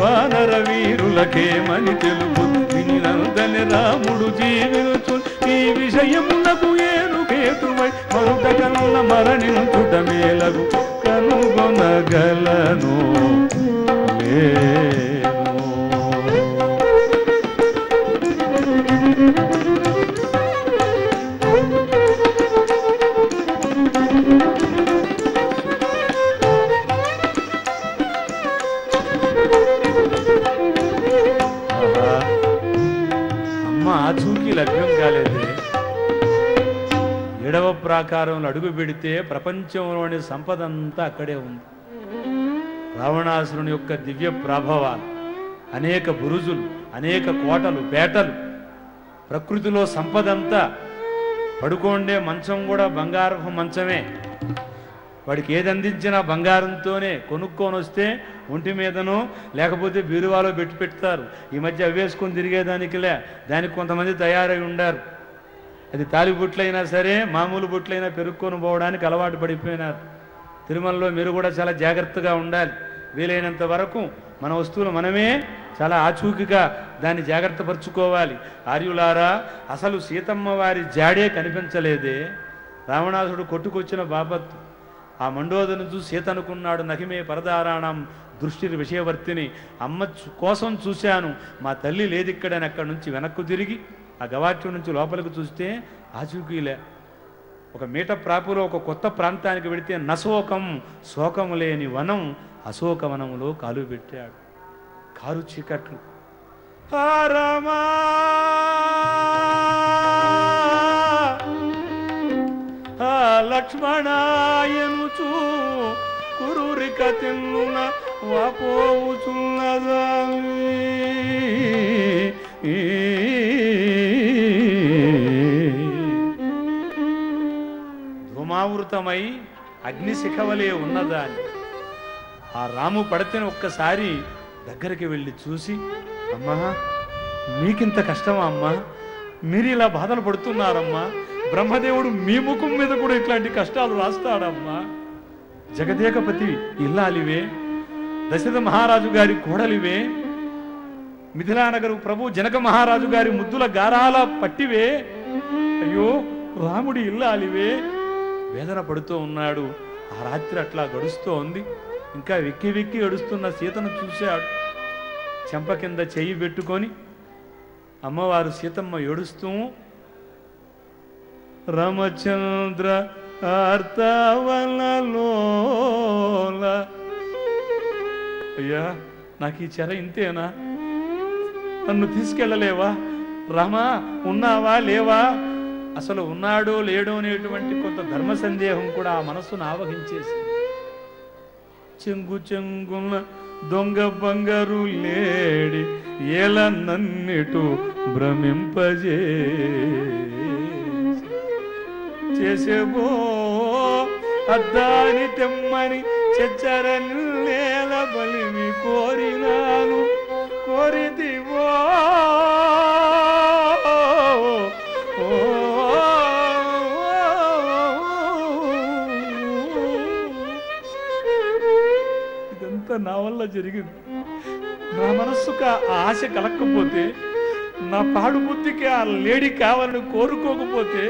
వానర వీరులకేమని తెలుపు వినిననుతని రాముడు జీవించు, ఈ విషయమునకు ఏనుకేతువై మరుట కన్న మరణించుట మేలగు కనుగొనగలను అమ్మ ఆచూకీ లభ్యం కాలేదే. 7వ ప్రాకారంలో అడుగు పెడితే ప్రపంచంలోని సంపద అంతా అక్కడే ఉంది. రావణాసురుని యొక్క దివ్య ప్రభావాలు, అనేక బురుజులు, అనేక కోటలు, పేటలు, ప్రకృతిలో సంపదంతా. పడుకోండే మంచం కూడా బంగారపు మంచమే. వాడికి ఏది అందించినా బంగారంతోనే. కొనుక్కొని వస్తే ఒంటి మీదనో లేకపోతే బీరువాలో పెడతారు. ఈ మధ్య అవేసుకొని తిరిగేదానికిలే, దానికి కొంతమంది తయారై ఉండారు. అది తాలిబొట్లైనా సరే, మామూలు బొట్లైనా పెరుక్కొని పోవడానికి అలవాటు పడిపోయినారు. తిరుమలలో మీరు కూడా చాలా జాగ్రత్తగా ఉండాలి. వీలైనంత వరకు మన వస్తువులు మనమే చాలా ఆచూకీగా దాన్ని జాగ్రత్త పరుచుకోవాలి. ఆర్యులారా, అసలు సీతమ్మ వారి జాడే కనిపించలేదే. రావణాసుడు కొట్టుకొచ్చిన బాపత్తు. ఆ మండోదను చూసి సీత అనుకున్నాడు, నహిమే పరదారాణం దృష్టి విషయవర్తిని. అమ్మ కోసం చూశాను, మా తల్లి లేదిక్కడని అక్కడి నుంచి వెనక్కు తిరిగి ఆ గవాక్షం నుంచి లోపలికి చూస్తే ఆచూకీలే. ఒక మీట ప్రాపులో ఒక కొత్త ప్రాంతానికి వెళితే నశోకం, శోకం లేని వనం, అశోకవనంలో కాలు పెట్టాడు. కారు చీకట్లు. రామా లక్ష్మణాయనుచూ కురురిక తిన్నున వాపోవుచున్నదా ధూమావృతమై అగ్నిశిఖవలే ఉన్నదాన్ని. ఆ రాము పడితేనే ఒక్కసారి దగ్గరికి వెళ్ళి చూసి, అమ్మా మీకింత కష్టమా అమ్మా, మీరు ఇలా బాధలు పడుతున్నారమ్మా, బ్రహ్మదేవుడు మీ ముఖం మీద కూడా ఇట్లాంటి కష్టాలు రాస్తాడమ్మా. జగదేకపతి ఇల్లాలివే, దశరథ మహారాజు గారి కోడలివే, మిథిలానగరు ప్రభు జనక మహారాజు గారి ముద్దుల గారాల పట్టివే, అయ్యో రాముడి ఇల్లాలివే, వేదన పడుతూ ఉన్నాడు. ఆ రాత్రి అట్లా గడుస్తూ ఉంది. ఇంకా వెక్కి వెక్కి ఏడుస్తున్న సీతను చూశాడు. చెంప కింద చెయ్యి పెట్టుకొని అమ్మవారు సీతమ్మ ఏడుస్తూ, రామచంద్ర ఆర్తవనలోల, అయ్యా నాకు ఈ చెర ఇంతేనా, నన్ను తీసుకెళ్ళలేవా, రామా ఉన్నావా లేవా, అసలు ఉన్నాడో లేడో అనేటువంటి కొంత ధర్మ సందేహం కూడా ఆ మనస్సును ఆవహించేసి, చెంగు చెంగున దొంగ బంగారు లేడి ఏల నన్నిటు భ్రమింపజే చేసేబో అద్దాని తెమ్మని చెచ్చరన్నేల బలివి కోరినాను కోరిదివో ఇదంతా నా వల్ల జరిగింది. నా మనస్సుకు ఆ ఆశ కలక్కపోతే, నా పాడు బుద్ధికి ఆ లేడీ కావాలని కోరుకోకపోతే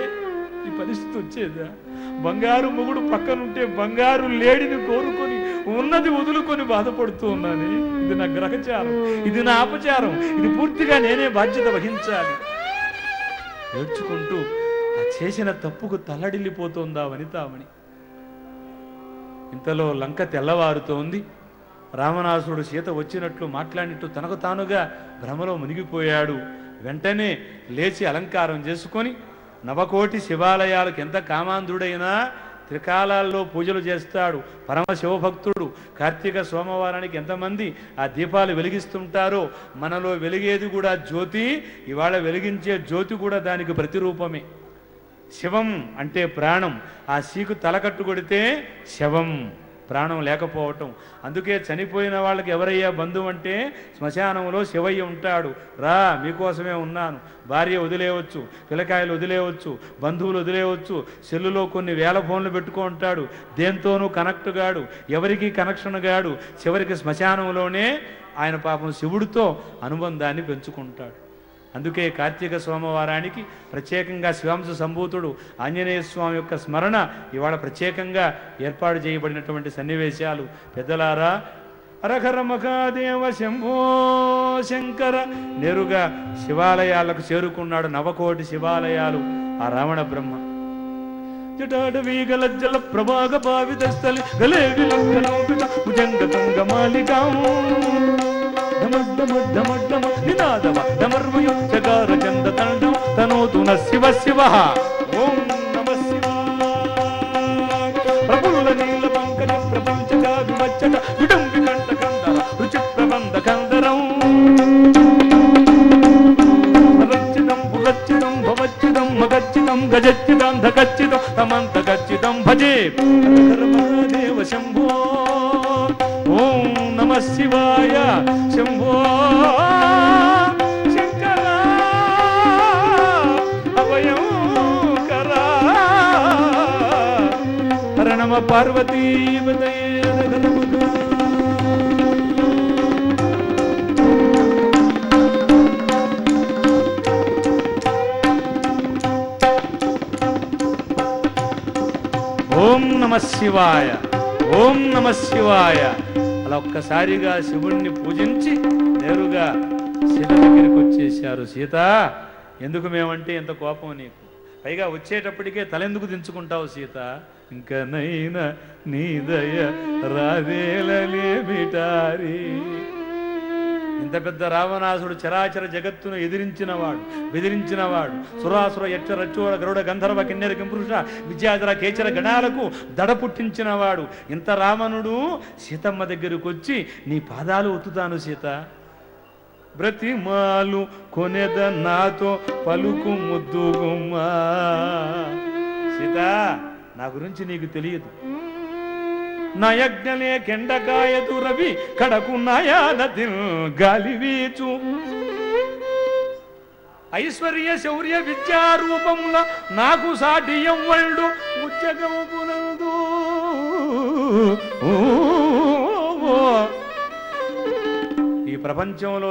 ఈ పరిస్థితి వచ్చేదా? బంగారు మొగుడు పక్కనుంటే బంగారు లేడిని కోరుకొని ఉన్నది వదులుకొని బాధపడుతూ ఉన్నాను. ఇది నా గ్రహచారం, ఇది నా అపచారం, ఇది పూర్తిగా నేనే బాధ్యత వహించాలి. ఏడ్చుకుంటూ ఆ చేసిన తప్పుకు తల్లడిల్లిపోతోందా వనితామణి. ఇంతలో లంక తెల్లవారుతోంది. రావణాసురుడు సీత వచ్చినట్లు మాట్లాడినట్టు తనకు తానుగా భ్రమలో మునిగిపోయాడు. వెంటనే లేచి అలంకారం చేసుకొని నవకోటి శివాలయాలకు ఎంత కామాంధుడైనా త్రికాలాల్లో పూజలు చేస్తాడు. పరమ శివభక్తుడు. కార్తీక సోమవారానికి ఎంతమంది ఆ దీపాలు వెలిగిస్తుంటారో, మనలో వెలిగేది కూడా జ్యోతి. ఇవాళ వెలిగించే జ్యోతి కూడా దానికి ప్రతిరూపమే. శివం అంటే ప్రాణం. ఆ సీకు తలకట్టు కొడితే శవం, ప్రాణం లేకపోవటం. అందుకే చనిపోయిన వాళ్ళకి ఎవరయ్యా బంధువు అంటే శ్మశానంలో శివయ్య ఉంటాడు. రా మీకోసమే ఉన్నాను. భార్య వదిలేయవచ్చు, పిల్లకాయలు వదిలేయవచ్చు, బంధువులు వదిలేయవచ్చు, సెల్లులో కొన్ని వేల ఫోన్లు పెట్టుకుంటాడు. దేంతోనూ కనెక్ట్ గాడు, ఎవరికి కనెక్షన్ గాడు. చివరికి శ్మశానంలోనే ఆయన పాపం శివుడితో అనుబంధాన్ని పెంచుకుంటాడు. అందుకే కార్తీక సోమవారానికి ప్రత్యేకంగా శివాంశ సంభూతుడు ఆంజనేయ స్వామి యొక్క స్మరణ ఇవాళ ప్రత్యేకంగా ఏర్పాటు చేయబడినటువంటి సన్నివేశాలు. పెద్దలారా, హరహర మహాదేవ శంభో శంకర. నేరుగా శివాలయాలకు చేరుకున్నాడు. నవకోటి శివాలయాలు ఆ రావణ బ్రహ్మ. జటాడవీగలజ్జల ప్రభాగ భావితస్థలి గలే విలంకనోపిత భుజంగ తుంగ మాలికాం ధమడ్డమడ్డమడ్డమ నినాదవ ధమర్వయో చకార చంద తండం తనోతు న శివ శివ. ఓం నమ శివాయ. ప్రఫుల్ల నీల పంకజ ప్రపంచక వివచ్చట విడంబి కంఠ కందర రుచి ప్రబంధ కందరం రచ్చితం పురచ్చితం భవచ్చితం మగచ్చితం గజచ్చితం ధగచ్చితం తమంత గచ్చితం భజే. హర మహాదేవ శంభో. ఓం నమ శివాయ. శంభో శంకర అభయం కర. హర నమ పార్వతీపతయే. ఓం నమ శివాయ, ఓం నమ శివాయ. అలా ఒక్కసారిగా శివుణ్ణి పూజించి నేరుగా సీత దగ్గరికి వచ్చేసారు. సీత, ఎందుకు మేమంటే ఎంత కోపం నీకు? పైగా వచ్చేటప్పటికే తలెందుకు దించుకుంటావు సీత? ఇంకనైనా నీ దయ రావేలనేమిటారి. ఇంత పెద్ద రావణాసుడు చరాచర జగత్తును ఎదిరించినవాడు, బెదిరించినవాడు, సురాసుర యక్ష రచ్చోర గరుడ గంధర్వ కిన్నెర కింపురుష విద్యాధర కేచర గణాలకు దడ పుట్టించినవాడు. ఇంత రావణుడు సీతమ్మ దగ్గరకు వచ్చి నీ పాదాలు ఒత్తుతాను సీత, బ్రతిమాలు కొనెద నాతో పలుకు ముద్దుగుమ్మా. సీత, నా గురించి నీకు తెలియదు. నయజ్ఞలే కెండకాయతు రవి కడకు నయానది గాలి వీచు ఐశ్వర్య శౌర్య విద్యారూపముల నాకు సాటియం వల్డు ఉచ్చగమునందు. ఈ ప్రపంచంలో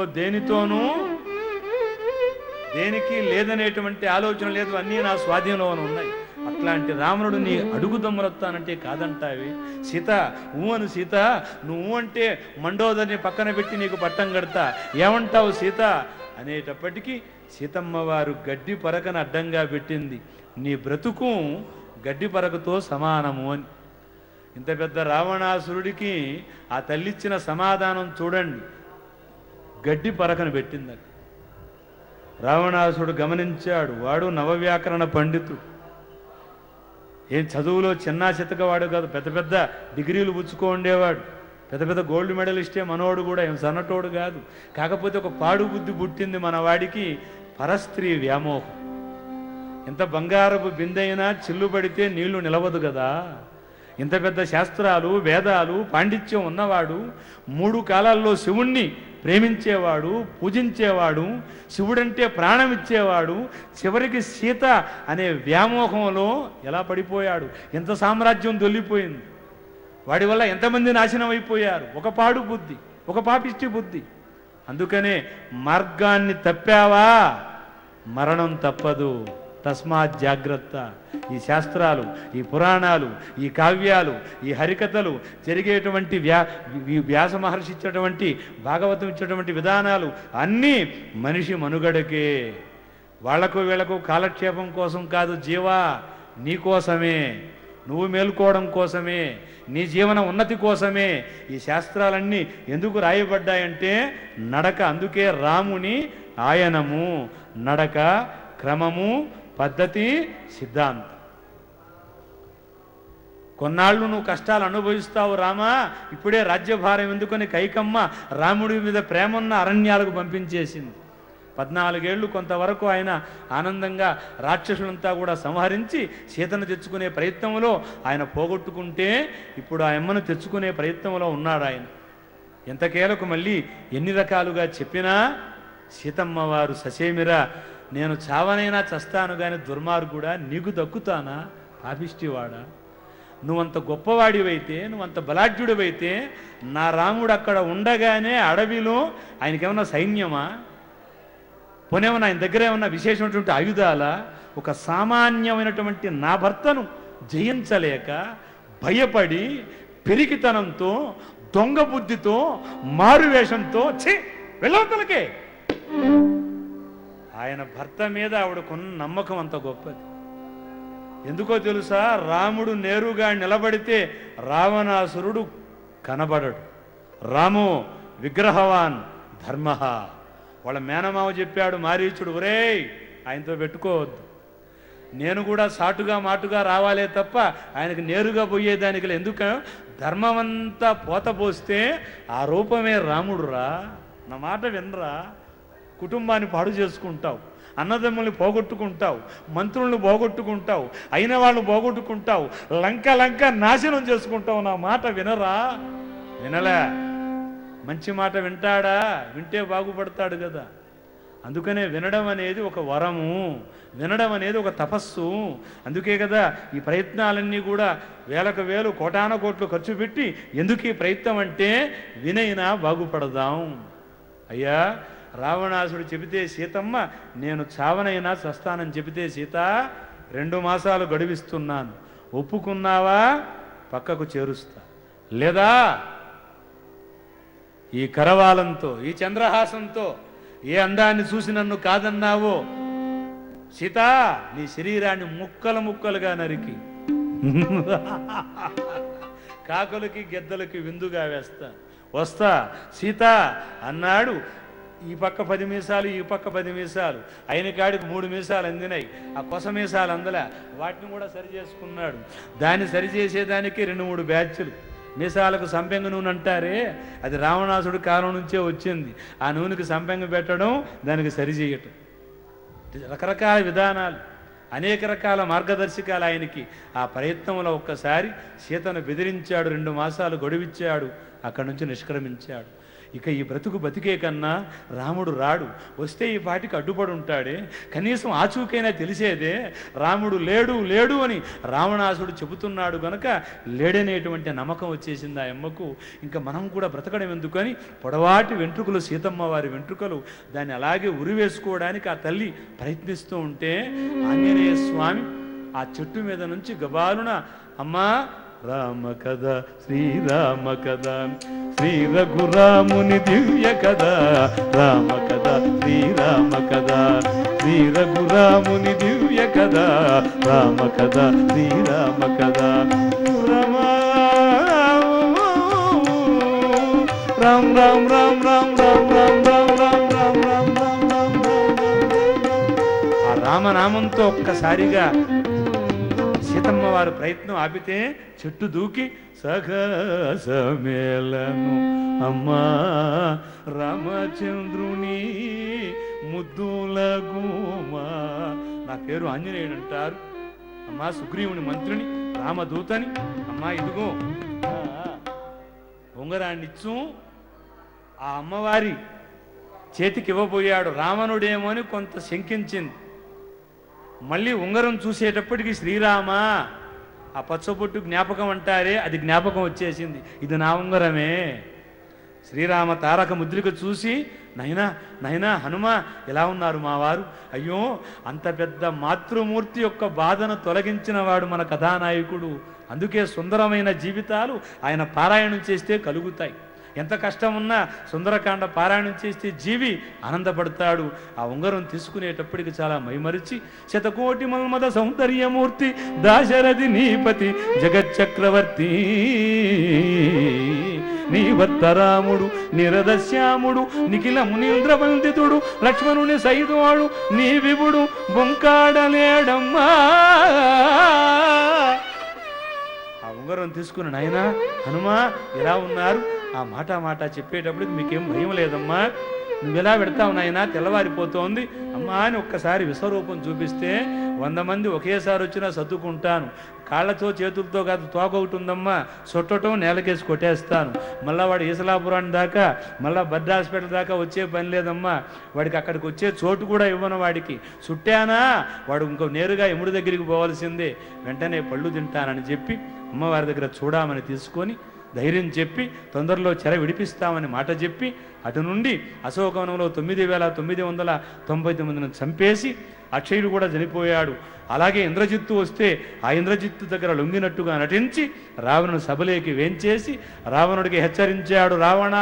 దేనికి లేదనేటువంటి ఆలోచన లేదు, అన్నీ నా స్వాధీనంలో ఉన్నాయి. అట్లాంటి రావణుడు నీ అడుగు దమ్ములొత్తానంటే కాదంటావి. సీత, అను సీత, నువ్వు అంటే మండోదరిని పక్కన పెట్టి నీకు పట్టం కడతా, ఏమంటావు సీత అనేటప్పటికీ సీతమ్మ వారు గడ్డి పరకను అడ్డంగా పెట్టింది. నీ బ్రతుకు గడ్డి పరకతో సమానము అని. ఇంత పెద్ద రావణాసురుడికి ఆ తల్లిచ్చిన సమాధానం చూడండి, గడ్డి పరకను పెట్టింది. రావణాసురుడు గమనించాడు. వాడు నవవ్యాకరణ పండితుడు, ఏం చదువులో చిన్నా చితకవాడు కాదు, పెద్ద పెద్ద డిగ్రీలు పుచ్చుకో ఉండేవాడు, పెద్ద పెద్ద గోల్డ్ మెడలిస్టే మనోడు కూడా, ఏం సన్నటోడు కాదు. కాకపోతే ఒక పాడు బుద్ధి పుట్టింది మన వాడికి, పరస్త్రీ వ్యామోహం. ఎంత బంగారపు బిందైనా చిల్లు పడితే నీళ్లు నిలవదు కదా. ఇంత పెద్ద శాస్త్రాలు వేదాలు పాండిత్యం ఉన్నవాడు, 3 కాలాల్లో శివుణ్ణి ప్రేమించేవాడు, పూజించేవాడు, శివుడంటే ప్రాణం ఇచ్చేవాడు, చివరికి సీత అనే వ్యామోహంలో ఎలా పడిపోయాడు? ఎంత సామ్రాజ్యం దొల్లిపోయింది. వాడి వల్ల ఎంతమంది నాశనం అయిపోయారు. ఒక పాడు బుద్ధి, ఒక పాపిష్టి బుద్ధి. అందుకనే మార్గాన్ని తప్పావా మరణం తప్పదు, తస్మాత్ జాగ్రత్త. ఈ శాస్త్రాలు, ఈ పురాణాలు, ఈ కావ్యాలు, ఈ హరికథలు, జరిగేటువంటి వ్యాస మహర్షి ఇచ్చేటువంటి, భాగవతం ఇచ్చేటువంటి విధానాలు అన్నీ మనిషి మనుగడకే. వాళ్లకు వీళ్లకు కాలక్షేపం కోసం కాదు జీవా, నీ కోసమే, నువ్వు మేలుకోవడం కోసమే, నీ జీవన ఉన్నతి కోసమే ఈ శాస్త్రాలన్నీ ఎందుకు రాయబడ్డాయంటే నడక. అందుకే రాముని ఆయనము, నడక, క్రమము, పద్ధతి, సిద్ధాంతం. కొన్నాళ్ళు నువ్వు కష్టాలు అనుభవిస్తావు రామా, ఇప్పుడే రాజ్యభారం ఎందుకని కైకమ్మ రాముడి మీద ప్రేమన్న అరణ్యాలకు పంపించేసింది. 14 ఏళ్ళు కొంతవరకు ఆయన ఆనందంగా రాక్షసులంతా కూడా సంహరించి సీతను తెచ్చుకునే ప్రయత్నంలో ఆయన పోగొట్టుకుంటే ఇప్పుడు ఆ అమ్మను తెచ్చుకునే ప్రయత్నంలో ఉన్నాడు ఆయన. ఎంతకేలకు మళ్ళీ ఎన్ని రకాలుగా చెప్పినా సీతమ్మ వారు ససేమిరా, నేను చావనైనా చస్తాను కానీ దుర్మార్గుడా, నీకు దక్కుతానా పాపిష్టివాడా? నువ్వంత గొప్పవాడివైతే, నువ్వంత బలాఢ్యుడివైతే నా రాముడు అక్కడ ఉండగానే అడవిలో ఆయనకేమన్నా సైన్యమా? పోనేమన్నా ఆయన దగ్గర ఏమన్నా విశేషమైనటువంటి ఆయుధాలా? ఒక సామాన్యమైనటువంటి నా భర్తను జయించలేక భయపడి పెరిగితనంతో దొంగ బుద్ధితో మారువేషంతో వెళ్ళవతలకే ఆయన భర్త మీద ఆవిడకున్న నమ్మకం అంత గొప్పది. ఎందుకో తెలుసా? రాముడు నేరుగా నిలబడితే రావణాసురుడు కనబడడు. రామో విగ్రహవాన్ ధర్మ. వాళ్ళ మేనమావ చెప్పాడు మారీచుడు, ఒరేయ్ ఆయనతో పెట్టుకోవద్దు, నేను కూడా సాటుగా మాటుగా రావాలే తప్ప ఆయనకు నేరుగా పోయేదానికి ఎందుకు? ధర్మమంతా పోతే ఆ రూపమే రాముడురా. నా మాట వినరా, కుటుంబాన్ని పాడు చేసుకుంటావు, అన్నదమ్ముల్ని పోగొట్టుకుంటావు, మంత్రులను పోగొట్టుకుంటావు, అయిన వాళ్ళు పోగొట్టుకుంటావు, లంక నాశనం చేసుకుంటావు. నా మాట వినరా? వినలే. మంచి మాట వింటాడా? వింటే బాగుపడతాడు కదా. అందుకనే వినడం అనేది ఒక వరము, వినడం అనేది ఒక తపస్సు. అందుకే కదా ఈ ప్రయత్నాలన్నీ కూడా వేలకు వేలు కోటాన కోట్లు ఖర్చు పెట్టి. ఎందుకు ఈ ప్రయత్నం అంటే వినైనా బాగుపడదాం. అయ్యా రావణాసుడు చెబితే సీతమ్మ నేను చావనైనా చస్తానని చెబితే సీత 2 మాసాలు గడివిస్తున్నాను, ఒప్పుకున్నావా పక్కకు చేరుస్తా, లేదా ఈ కరవాలంతో ఈ చంద్రహాసంతో ఏ అందాన్ని చూసి నన్ను కాదన్నావో సీత నీ శరీరాన్ని ముక్కలు ముక్కలుగా నరికి కాకులకి గెద్దలకి విందుగా వస్తా సీత అన్నాడు. ఈ పక్క 10 మీసాలు, ఈ పక్క 10 మీసాలు, అయిన కాడికి 3 మీసాలు అందినాయి. ఆ కొస మీసాలు అందలే, వాటిని కూడా సరి చేసుకున్నాడు. దాన్ని సరిచేసేదానికి 2-3 బ్యాచ్లు. మీసాలకు సంపెంగ నూనె అంటారే, అది రావణాసుడి కాలం నుంచే వచ్చింది. ఆ నూనెకి సంపెంగ పెట్టడం, దానికి సరిచేయటం, రకరకాల విధానాలు, అనేక రకాల మార్గదర్శకాలు ఆయనకి. ఆ ప్రయత్నంలో ఒక్కసారి సీతను బెదిరించాడు, 2 మాసాలు గొడవిచ్చాడు, అక్కడి నుంచి నిష్క్రమించాడు. ఇక ఈ బ్రతుకు బతికే కన్నా రాముడు రాడు, వస్తే ఈ పాటికి అడ్డుపడి ఉంటాడే, కనీసం ఆచూకైనా తెలిసేదే. రాముడు లేడు లేడు అని రావణాసుడు చెబుతున్నాడు గనక లేడనేటువంటి నమ్మకం వచ్చేసింది ఆ అమ్మకు. ఇంకా మనం కూడా బ్రతకడం ఎందుకని పొడవాటి వెంట్రుకలు, సీతమ్మ వారి వెంట్రుకలు, దాన్ని అలాగే ఉరివేసుకోవడానికి ఆ తల్లి ప్రయత్నిస్తూ ఉంటే ఆంజనేయ స్వామి ఆ చెట్టు మీద నుంచి గబాలున అమ్మా రామ కథ శ్రీరామ కథ శ్రీ రఘురాముని దివ్య కథ, రామ కథ శ్రీరామ కథ శ్రీ రఘురాముని దివ్య కథ, రామ కథ శ్రీరామ కథ. రామ రామ రామ రామ రామ రామ రామ రామ రామ రామ రామ రామ. ఆ రామనామంతో ఒక్కసారిగా సీతమ్మ వారు ప్రయత్నం ఆపితే చెట్టు దూకి సఖసమేలను అమ్మా రామచంద్రుని ముద్దుల గుమా. నా పేరు ఆంజనేయుడు అంటారు, అమ్మా సుగ్రీవుని మంత్రిని, రామదూతని. అమ్మా ఇదిగో ఉంగరాన్నిచ్చు. ఆ అమ్మవారి చేతికి ఇవ్వబోయాడు. రావణుడేమో అని కొంత శంకించింది. మళ్ళీ ఉంగరం చూసేటప్పటికి శ్రీరామ, ఆ పచ్చబొట్టు జ్ఞాపకం అంటారే, అది జ్ఞాపకం వచ్చేసింది. ఇది నా ఉంగరమే. శ్రీరామ తారక ముద్రిక చూసి నైనా నైనా హనుమ ఎలా ఉన్నారు మా వారు? అయ్యో అంత పెద్ద మాతృమూర్తి యొక్క బాధను తొలగించిన వాడు మన కథానాయకుడు. అందుకే సుందరమైన జీవితాలు ఆయన పారాయణం చేస్తే కలుగుతాయి. ఎంత కష్టం ఉన్నా సుందరకాండ పారాయణం చేస్తే జీవి ఆనందపడతాడు. ఆ ఉంగరం తీసుకునేటప్పటికి చాలా మైమరిచి శతకోటి మన్మద సౌందర్యమూర్తి దాశరథి నీపతి జగచ్చక్రవర్తి నీ భర్తరాముడు నిరదశ్యాముడు నిఖిల మునీంద్ర వందితుడు లక్ష్మణుని సైదువాడు నీ విభుడు బొంకాడలేడమ్మా. ఆ ఉంగరం తీసుకుని నాయనా హనుమా ఎలా ఉన్నారు? ఆ మాట చెప్పేటప్పటికి మీకేం భయం లేదమ్మా, నువ్వెలా పెడతావు నాయనా, తెల్లవారిపోతోంది అమ్మా అని ఒక్కసారి విశ్వరూపం చూపిస్తే 100 మంది ఒకేసారి వచ్చినా సర్దుకుంటాను. కాళ్ళతో చేతులతో కాదు, తోక ఒకటి ఉందమ్మా, సొట్టటం నేలకేసి కొట్టేస్తాను. మళ్ళీ వాడు ఈసలాపురాన్ని దాకా, మళ్ళీ బర్డ్ హాస్పిటల్ దాకా వచ్చే పని లేదమ్మా. వాడికి అక్కడికి వచ్చే చోటు కూడా ఇవ్వను. వాడికి చుట్టానా వాడు ఇంకో నేరుగా యముడి దగ్గరికి పోవాల్సిందే. వెంటనే పళ్ళు తింటానని చెప్పి అమ్మవారి దగ్గర చూడమని తీసుకొని ధైర్యం చెప్పి తొందరలో చెర విడిపిస్తామని మాట చెప్పి అటు నుండి అశోకవనంలో 9,999 చంపేసి అక్షయుడు కూడా చనిపోయాడు. అలాగే ఇంద్రజిత్తు వస్తే ఆ ఇంద్రజిత్తు దగ్గర లొంగినట్టుగా నటించి రావణుని సభలోకి వేంచేసి రావణుడికి హెచ్చరించాడు, రావణ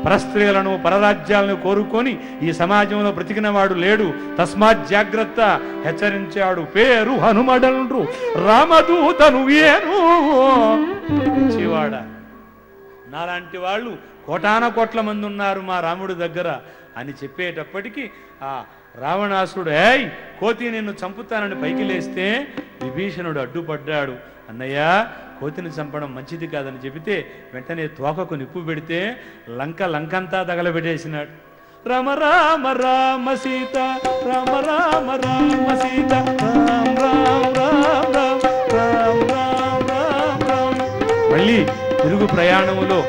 పరస్త్రీలను పరరాజ్యాలను కోరుకొని ఈ సమాజంలో బ్రతికిన వాడు లేడు, తస్మాత్ జాగ్రత్త హెచ్చరించాడు. పేరు హనుమడండ్రు రామదూతను ఏను చివాడ. నాలాంటి వాళ్ళు కోటాన మంది ఉన్నారు మా రాముడి దగ్గర అని చెప్పేటప్పటికీ ఆ రావణాసుడు ఏయ్ కోతి నిన్ను చంపుతానని పైకి లేస్తే విభీషణుడు అడ్డుపడ్డాడు. అన్నయ్య కోతిని చంపడం మంచిది కాదని చెబితే వెంటనే తోకకు నిప్పు పెడితే లంకంతా తగలబెట్టేసినాడు. రామ రామ రామ సీత రామ రామ రామ సీత రామ రామ రామ రామ రామ రామ రామ. మళ్ళీ తిరుగు ప్రయాణములో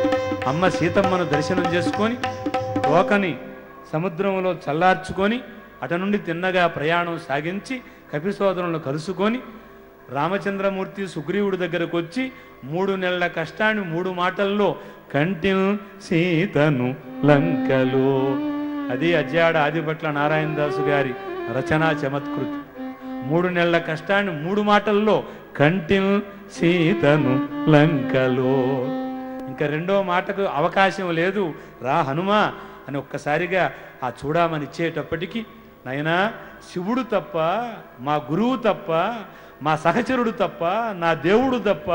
అమ్మ సీతమ్మను దర్శనం చేసుకొని తోకని సముద్రంలో చల్లార్చుకొని అటు నుండి తిన్నగా ప్రయాణం సాగించి కపిసోదరులను కలుసుకొని రామచంద్రమూర్తి సుగ్రీవుడి దగ్గరకు వచ్చి 3 నెలల కష్టాన్ని 3 మాటల్లో కంటిన్ సీతను లంకలో. అది అజ్జాడ ఆదిభట్ల నారాయణదాసు గారి రచనా చమత్కృతి. 3 నెలల కష్టాన్ని 3 మాటల్లో కంటిల్ సీతను లంకలో. ఇంకా రెండో మాటకు అవకాశం లేదు. రా హనుమా అని ఒక్కసారిగా ఆ చూడమని ఇచ్చేటప్పటికీ, నైనా శివుడు తప్ప, మా గురువు తప్ప, మా సహచరుడు తప్ప, నా దేవుడు తప్ప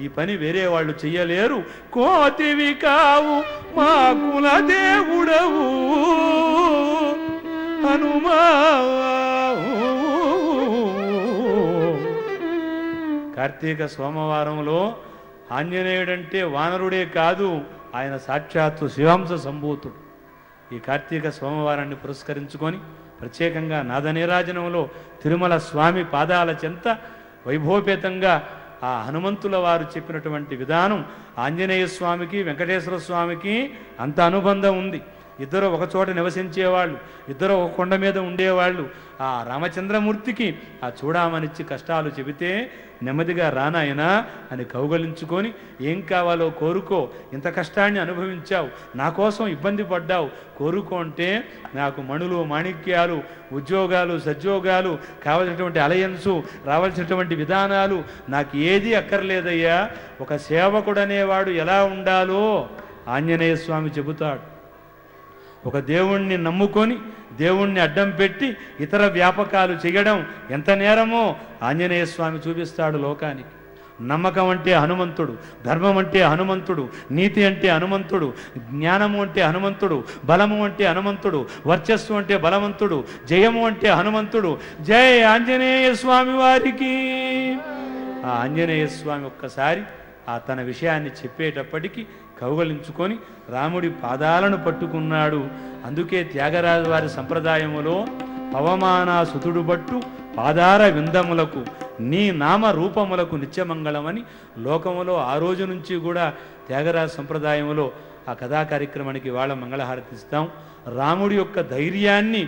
ఈ పని వేరే వాళ్ళు చెయ్యలేరు. కోతివి కావు మా కుల దేవుడవు హనుమా. కార్తీక సోమవారంలో ఆంజనేయుడంటే వానరుడే కాదు, ఆయన సాక్షాత్తు శివాంశ సంభూతుడు. ఈ కార్తీక సోమవారాన్ని పురస్కరించుకొని ప్రత్యేకంగా నాదనీరాజనంలో తిరుమల స్వామి పాదాల చెంత వైభవపేతంగా ఆ హనుమంతుల వారు చెప్పినటువంటి విధానం ఆంజనేయ స్వామికి వెంకటేశ్వర స్వామికి అంత అనుబంధం ఉంది. ఇద్దరు ఒకచోట నివసించేవాళ్ళు, ఇద్దరు ఒక కొండ మీద ఉండేవాళ్ళు. ఆ రామచంద్రమూర్తికి ఆ చూడమనిచ్చి కష్టాలు చెబితే నెమ్మదిగా రానాయనా అని కౌగలించుకొని, ఏం కావాలో కోరుకో, ఇంత కష్టాన్ని అనుభవించావు, నా కోసం ఇబ్బంది పడ్డావు, కోరుకో అంటే నాకు మణులు మాణిక్యాలు, ఉద్యోగాలు సద్యోగాలు, కావలసినటువంటి అలయన్సు, రావాల్సినటువంటి విధానాలు నాకు ఏది అక్కర్లేదయ్యా. ఒక సేవకుడనేవాడు ఎలా ఉండాలో ఆంజనేయ స్వామి చెబుతాడు. ఒక దేవుణ్ణి నమ్ముకొని దేవుణ్ణి అడ్డం పెట్టి ఇతర వ్యాపకాలు చేయడం ఎంత నేరమో ఆంజనేయ స్వామి చూపిస్తాడు లోకానికి. నమ్మకం అంటే హనుమంతుడు, ధర్మం అంటే హనుమంతుడు, నీతి అంటే హనుమంతుడు, జ్ఞానము అంటే హనుమంతుడు, బలము అంటే హనుమంతుడు, వర్చస్సు అంటే బలవంతుడు, జయము అంటే హనుమంతుడు. జై ఆంజనేయ స్వామి వారికి. ఆ ఆంజనేయ స్వామి ఒక్కసారి ఆ తన విషయాన్ని చెప్పేటప్పటికీ కౌగలించుకొని రాముడి పాదాలను పట్టుకున్నాడు. అందుకే త్యాగరాజు వారి సంప్రదాయములో పవమానా సుతుడు బట్టు పాదార విందములకు నీ నామ రూపములకు నిత్యమంగళమని లోకములో ఆ రోజు నుంచి కూడా త్యాగరాజ సంప్రదాయములో ఆ కథా కార్యక్రమానికి వాళ్ళ మంగళహారతి ఇస్తాం. రాముడి యొక్క ధైర్యాన్ని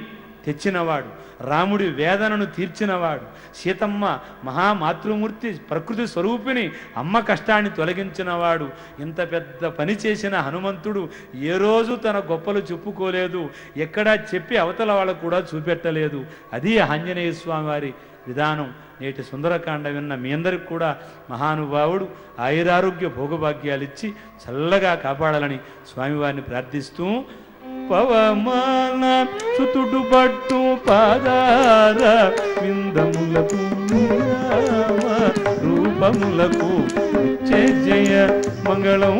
తెచ్చినవాడు, రాముడి వేదనను తీర్చినవాడు, సీతమ్మ మహామాతృమూర్తి ప్రకృతి స్వరూపిణి, అమ్మ కష్టాన్ని తొలగించినవాడు. ఇంత పెద్ద పని చేసిన హనుమంతుడు ఏ రోజు తన గొప్పలు చెప్పుకోలేదు, ఎక్కడా చెప్పి అవతల వాళ్ళకు కూడా చూపెట్టలేదు. అది ఆంజనేయ స్వామి వారి విధానం. నేటి సుందరకాండ విన్న మీ అందరికి కూడా మహానుభావుడు ఆయురారోగ్య భోగభాగ్యాలు ఇచ్చి చల్లగా కాపాడాలని స్వామివారిని ప్రార్థిస్తూ, పవమాన సుతుడు పట్టు పాదార విందములకు రూపములకు జయ మంగళం.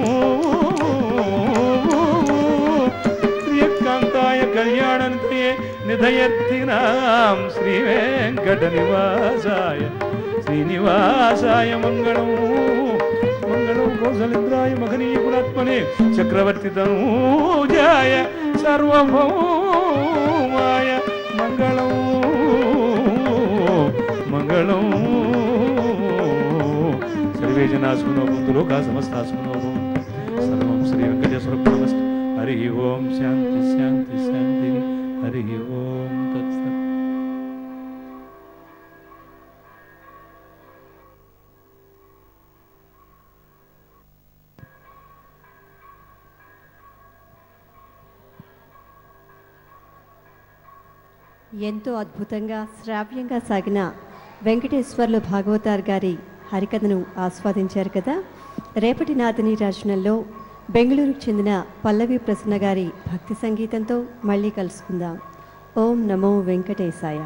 శ్రీకాంతాయ కళ్యాణంతే నిధయర్థినాం శ్రీ వెంకట నివాసాయ శ్రీనివాసాయ మంగళం. మంగళం కౌసలేంద్రాయ మహనీయ కులాత్మనే చక్రవర్తి తనూజాయ సర్వభౌమాయ మంగళం మంగళం. సర్వే జనా సుఖినో భవంతు, లోకా సమస్తా సుఖినో భవంతు. సర్వం శ్రీ వెంకటేశ్వరార్పణమస్తు. హరి ఓం. శాంతి శాంతి శాంతి. హరి ఓం తత్సత్. ఎంతో అద్భుతంగా శ్రావ్యంగా సాగిన వెంకటేశ్వర్లు భాగవతార్ గారి హరికథను ఆస్వాదించారు కదా. రేపటి నాదిని రాజనంలో బెంగళూరుకు చెందిన పల్లవి ప్రసన్న గారి భక్తి సంగీతంతో మళ్ళీ కలుసుకుందాం. ఓం నమో వెంకటేశాయ.